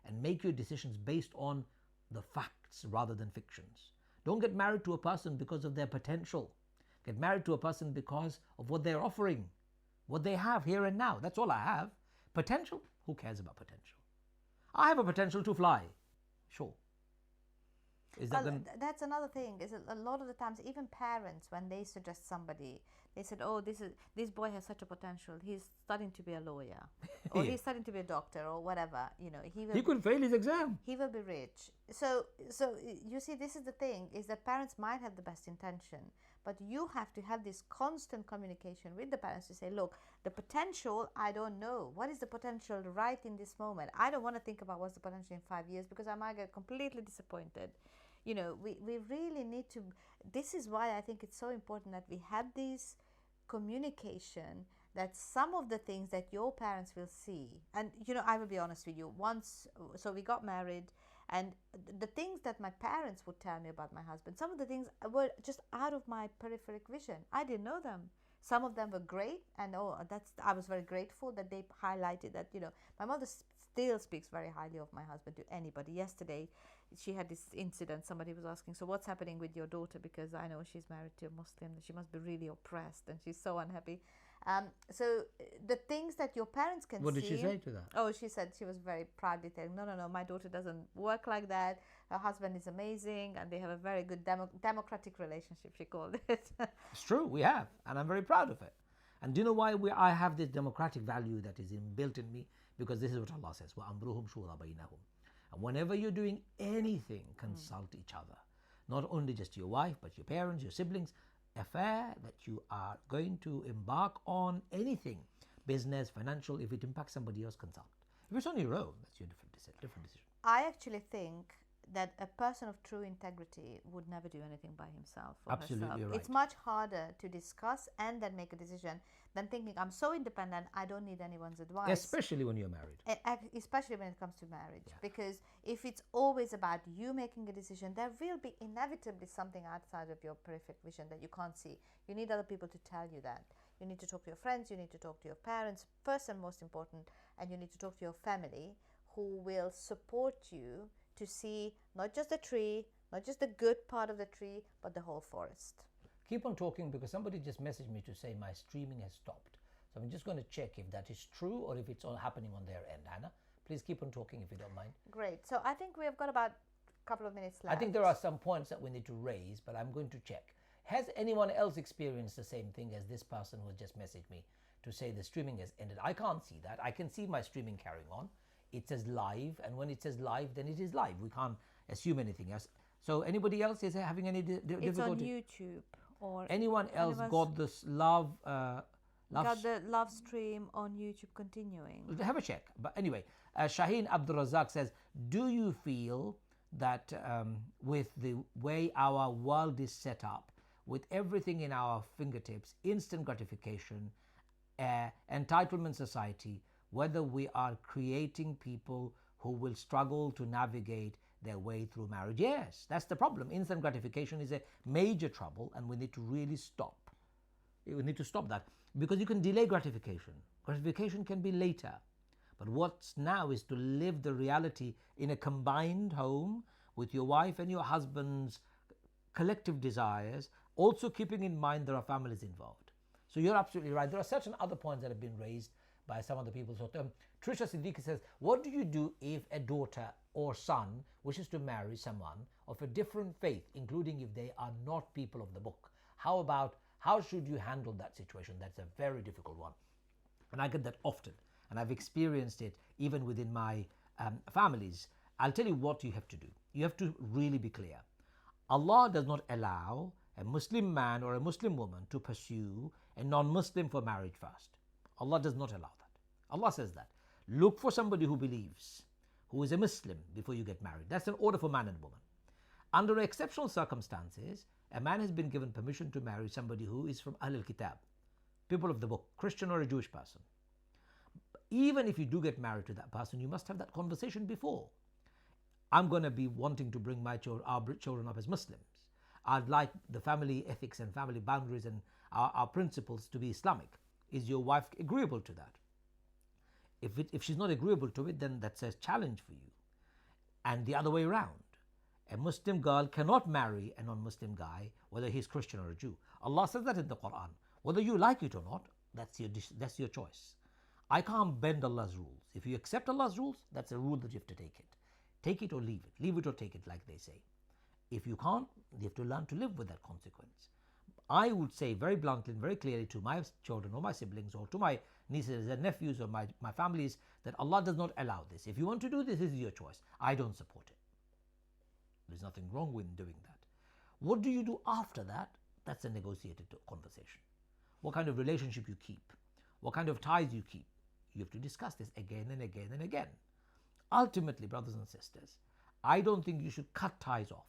and make your decisions based on the facts rather than fictions. Don't get married to a person because of their potential. Get married to a person because of what they're offering, what they have here and now. That's all I have. Potential? Who cares about potential? I have a potential to fly. Sure. That's another thing. Is a lot of the times, even parents, when they suggest somebody, they said, "Oh, this boy has such a potential. He's studying to be a lawyer, or he's studying to be a doctor, or whatever. He could fail his exam. He will be rich." So you see, this is the thing: is that parents might have the best intention, but you have to have this constant communication with the parents to say, "Look, the potential, I don't know. What is the potential right in this moment? I don't want to think about what's the potential in 5 years because I might get completely disappointed." We really need to. This is why I think it's so important that we have this communication, that some of the things that your parents will see, and I will be honest with you, so we got married, and the things that my parents would tell me about my husband, some of the things were just out of my peripheral vision. I didn't know them. Some of them were great, and I was very grateful that they highlighted that. My mother still speaks very highly of my husband to anybody. Yesterday she had this incident. Somebody was asking, so what's happening with your daughter, because I know she's married to a Muslim. She must be really oppressed and she's so unhappy. So the things that your parents can see. What did she say to that? Oh, she said, she was very proudly telling, no, my daughter doesn't work like that. Her husband is amazing and they have a very good democratic relationship, she called it. It's true, we have, and I'm very proud of it. And do you know why I have this democratic value that is inbuilt in me? Because this is what Allah says, وَأَمْرُهُمْ شُورَى بَيْنَهُمْ. And whenever you're doing anything, consult each other. Not only just your wife, but your parents, your siblings. Affair that you are going to embark on, anything, business, financial, if it impacts somebody else, consult. If it's on your own, that's your different decision. I actually think that a person of true integrity would never do anything by himself or Absolutely herself. right. It's much harder to discuss and then make a decision than thinking, I'm so independent, I don't need anyone's advice. Especially when you're married. Especially when it comes to marriage. Yeah. Because if it's always about you making a decision, there will be inevitably something outside of your peripheral vision that you can't see. You need other people to tell you that. You need to talk to your friends, you need to talk to your parents, first and most important, and you need to talk to your family who will support you to see not just the tree, not just the good part of the tree, but the whole forest. Keep on talking, because somebody just messaged me to say my streaming has stopped. So I'm just going to check if that is true or if it's all happening on their end. Hannah, please keep on talking if you don't mind. Great. So I think we've got about a couple of minutes left. I think there are some points that we need to raise, but I'm going to check. Has anyone else experienced the same thing as this person who just messaged me to say the streaming has ended? I can't see that. I can see my streaming carrying on. It says live, and when it says live, then it is live. We can't assume anything else. So anybody else is having any difficulty? It's on YouTube. Or anyone else got this love got the love stream on YouTube continuing? Have a check. But anyway, Shaheen Abdul Razak says, do you feel that with the way our world is set up, with everything in our fingertips, instant gratification, entitlement society, whether we are creating people who will struggle to navigate their way through marriage? Yes, that's the problem. Instant gratification is a major trouble, and we need to really stop. We need to stop that, because you can delay gratification. Gratification can be later. But what's now is to live the reality in a combined home with your wife and your husband's collective desires, also keeping in mind there are families involved. So you're absolutely right. There are certain other points that have been raised by some of the people. So Trisha Siddiqui says, what do you do if a daughter or son wishes to marry someone of a different faith, including if they are not people of the book? How should you handle that situation? That's a very difficult one. And I get that often. And I've experienced it even within my families. I'll tell you what you have to do. You have to really be clear. Allah does not allow a Muslim man or a Muslim woman to pursue a non-Muslim for marriage first. Allah does not allow that. Allah says that. Look for somebody who believes, who is a Muslim, before you get married. That's an order for man and woman. Under exceptional circumstances, a man has been given permission to marry somebody who is from Ahl al-Kitab, people of the book, Christian or a Jewish person. Even if you do get married to that person, you must have that conversation before. I'm going to be wanting to bring our children up as Muslims. I'd like the family ethics and family boundaries and our principles to be Islamic. Is your wife agreeable to that? If she's not agreeable to it, then that's a challenge for you. And the other way around. A Muslim girl cannot marry a non-Muslim guy, whether he's Christian or a Jew. Allah says that in the Quran. Whether you like it or not, that's your choice. I can't bend Allah's rules. If you accept Allah's rules, that's a rule that you have to take it. Take it or leave it. Leave it or take it, like they say. If you can't, you have to learn to live with that consequence. I would say very bluntly and very clearly to my children or my siblings or to my nieces and nephews or my families that Allah does not allow this. If you want to do this, this is your choice. I don't support it. There's nothing wrong with doing that. What do you do after that? That's a negotiated conversation. What kind of relationship you keep? What kind of ties you keep? You have to discuss this again and again and again. Ultimately, brothers and sisters, I don't think you should cut ties off,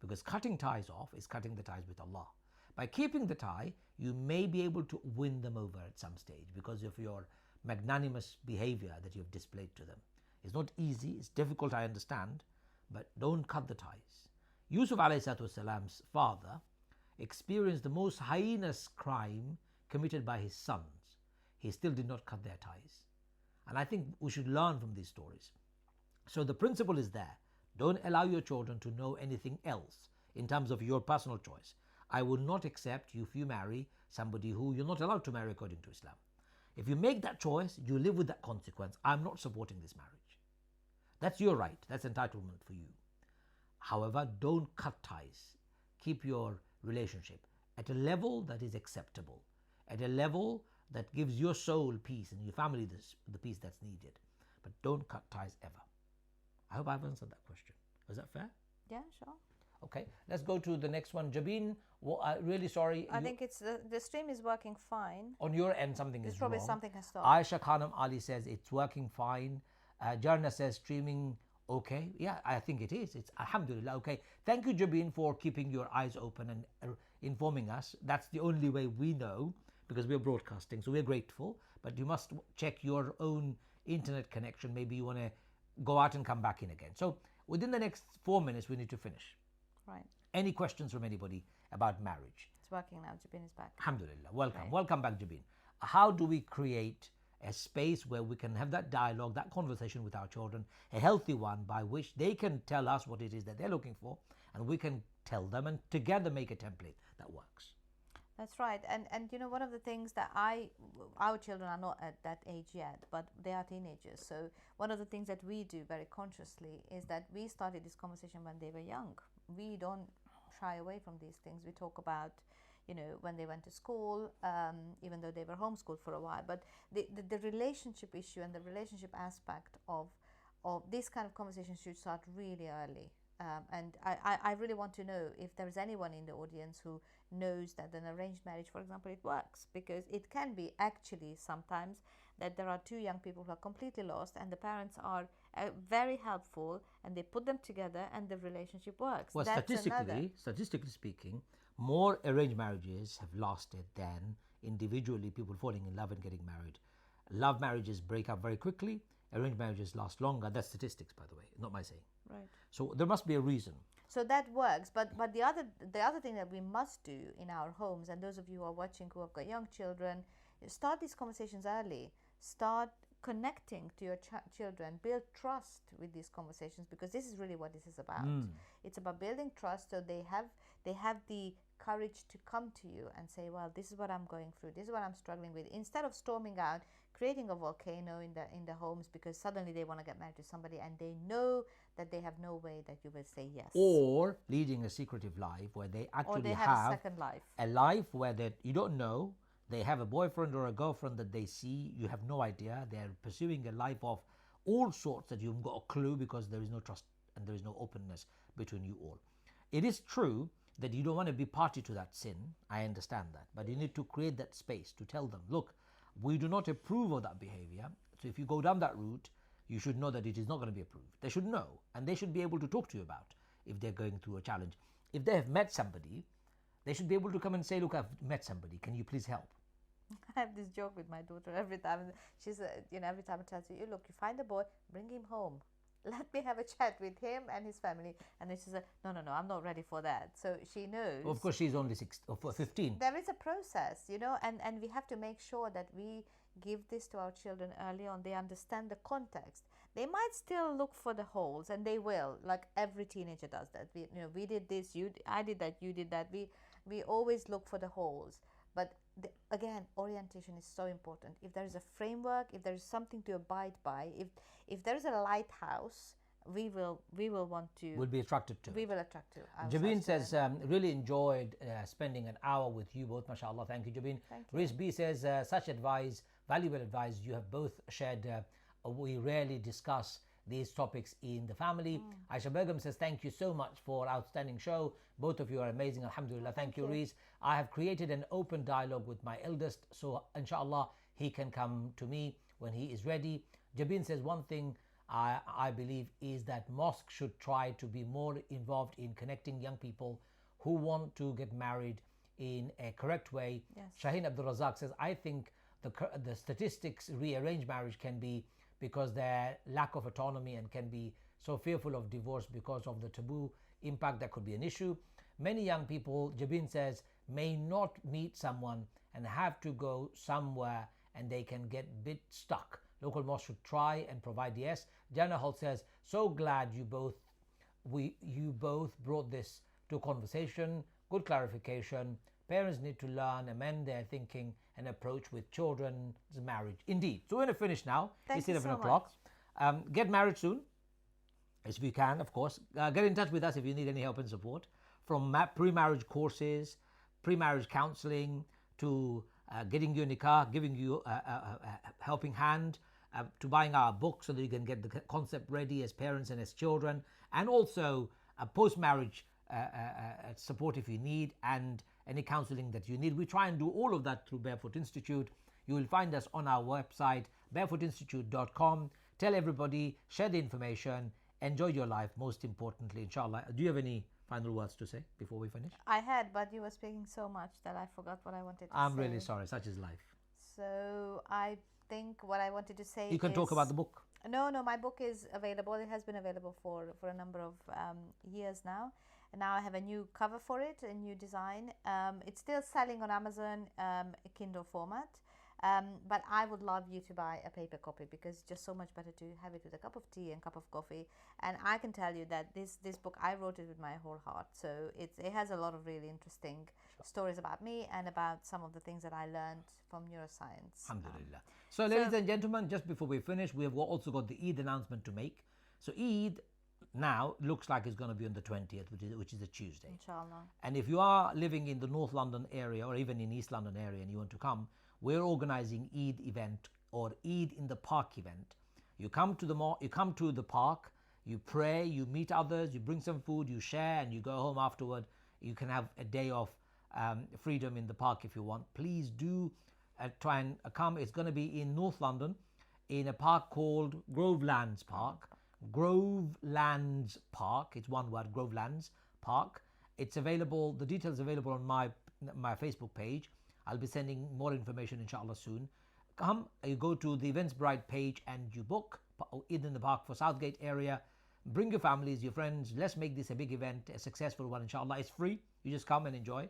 because cutting ties off is cutting the ties with Allah. By keeping the tie, you may be able to win them over at some stage because of your magnanimous behavior that you've displayed to them. It's not easy, it's difficult, I understand, but don't cut the ties. Yusuf ﷺ's father experienced the most heinous crime committed by his sons. He still did not cut their ties. And I think we should learn from these stories. So the principle is there. Don't allow your children to know anything else in terms of your personal choice. I will not accept you if you marry somebody who you're not allowed to marry according to Islam. If you make that choice, you live with that consequence. I'm not supporting this marriage. That's your right. That's entitlement for you. However, don't cut ties. Keep your relationship at a level that is acceptable, at a level that gives your soul peace and your family the peace that's needed. But don't cut ties ever. I hope I've answered that question. Was that fair? Yeah, sure. Okay, let's go to the next one. Jabin, really sorry. I think it's the stream is working fine. On your end, something is probably wrong. Something has stopped. Aisha Khanam Ali says it's working fine. Jarna says streaming okay. Yeah, I think it is. It's alhamdulillah okay. Thank you, Jabin, for keeping your eyes open and informing us. That's the only way we know, because we're broadcasting, so we're grateful. But you must check your own internet connection. Maybe you want to go out and come back in again. So within the next 4 minutes, we need to finish. Right. Any questions from anybody about marriage? It's working now. Jabin is back. Alhamdulillah. Welcome. Right. Welcome back, Jabin. How do we create a space where we can have that dialogue, that conversation with our children, a healthy one by which they can tell us what it is that they're looking for, and we can tell them and together make a template that works? That's right. And you know, one of the things that our children are not at that age yet, but they are teenagers. So one of the things that we do very consciously is that we started this conversation when they were young. We don't shy away from these things. We talk about, you know, when they went to school, even though they were homeschooled for a while. But the relationship issue and the relationship aspect of this kind of conversation should start really early. And I really want to know if there is anyone in the audience who knows that an arranged marriage, for example, it works, because it can be actually sometimes that there are two young people who are completely lost and the parents are very helpful and they put them together and the relationship works. Well, statistically speaking, more arranged marriages have lasted than individually people falling in love and getting married. Love marriages break up very quickly. Arranged marriages last longer. That's statistics, by the way, not my saying. Right. So there must be a reason. So that works, but the other thing that we must do in our homes, and those of you who are watching who have got young children, start these conversations early. Start connecting to your children. Build trust with these conversations, because this is really what this is about. It's about building trust, so they have the courage to come to you and say, well, this is what I'm going through, this is what I'm struggling with, instead of storming out, creating a volcano in the homes because suddenly they want to get married to somebody and they know that they have no way that you will say yes. Or leading a secretive life where they actually have a second life. A life where that you don't know. They have a boyfriend or a girlfriend that they see. You have no idea. They're pursuing a life of all sorts that you've got a clue, because there is no trust and there is no openness between you all. It is true that you don't want to be party to that sin. I understand that. But you need to create that space to tell them, look, we do not approve of that behavior. So if you go down that route, you should know that it is not going to be approved. They should know, and they should be able to talk to you about if they're going through a challenge. If they have met somebody, they should be able to come and say, look, I've met somebody. Can you please help? I have this joke with my daughter every time. She's, every time I tell her, look, you find a boy, bring him home. Let me have a chat with him and his family. And then she said, no, I'm not ready for that. So she knows. Of course, she's only 15. There is a process, and we have to make sure that we give this to our children early on. They understand the context. They might still look for the holes, and they will, like every teenager does that. We did this, I did that, you did that. We always look for the holes. But again, orientation is so important. If there is a framework, if there is something to abide by, if there is a lighthouse, we will want to. We'll be attracted to. We will attract to. Jabin says, really enjoyed spending an hour with you both. MashaAllah. Thank you, Jabin. Thank you. Riz B says, such advice, valuable advice you have both shared. We rarely discuss these topics in the family. Aisha Begum says, thank you so much for outstanding show. Both of you are amazing. Alhamdulillah. Thank you, Riz. I have created an open dialogue with my eldest, so inshallah he can come to me when he is ready. Jabin says, one thing I believe is that mosques should try to be more involved in connecting young people who want to get married in a correct way. Yes. Shaheen Abdul Razak says, I think the statistics rearranged marriage can be because their lack of autonomy and can be so fearful of divorce because of the taboo impact that could be an issue. Many young people, Jabin says, may not meet someone and have to go somewhere and they can get a bit stuck. Local mosques should try and provide yes. Jana Holt says, so glad you both brought this to conversation. Good clarification. Parents need to learn, amend their thinking and approach with children's marriage. Indeed. So we're going to finish now. It's 11 o'clock. Get married soon, if you can, of course. Get in touch with us if you need any help and support. From pre-marriage courses, pre-marriage counseling, to getting you a nikah, giving you a helping hand, to buying our book so that you can get the concept ready as parents and as children, and also post-marriage support if you need, and any counseling that you need. We try and do all of that through Barefoot Institute. You will find us on our website, barefootinstitute.com. Tell everybody, share the information, enjoy your life, most importantly, inshallah. Do you have any final words to say before we finish? I had, but you were speaking so much that I forgot what I wanted to say. I'm really sorry, such is life. So I think what I wanted to say You can talk about the book. No, my book is available. It has been available for a number of years now. now I have a new cover for it, a new design. It's still selling on Amazon, Kindle format. But I would love you to buy a paper copy, because it's just so much better to have it with a cup of tea and cup of coffee. And I can tell you that this book, I wrote it with my whole heart. So it has a lot of really interesting stories about me and about some of the things that I learned from neuroscience. Alhamdulillah. So, ladies and gentlemen, just before we finish, we have also got the Eid announcement to make. So Eid now looks like it's going to be on the 20th, which is a Tuesday. Inshallah. And if you are living in the North London area or even in East London area and you want to come, we're organizing Eid event or Eid in the Park event. You come to the park, you pray, you meet others, you bring some food, you share, and you go home afterward. You can have a day of freedom in the park if you want. Please do try and come. It's going to be in North London in a park called Grovelands Park. Grovelands Park. It's one word, Grovelands Park. It's available. The details available on my Facebook page. I'll be sending more information inshallah soon. Come, you go to the Eventbrite page and you book Eid in the Park for Southgate area. Bring your families, your friends. Let's make this a big event, a successful one inshallah. It's free. You just come and enjoy.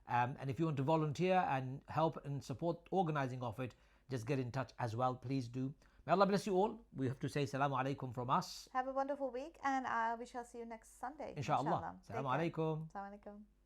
And if you want to volunteer and help and support organizing of it, just get in touch as well. Please do. May Allah bless you all. We have to say Assalamu alaikum from us. Have a wonderful week, and we shall see you next Sunday. Inshallah. Assalamu alaikum. Assalamu alaikum.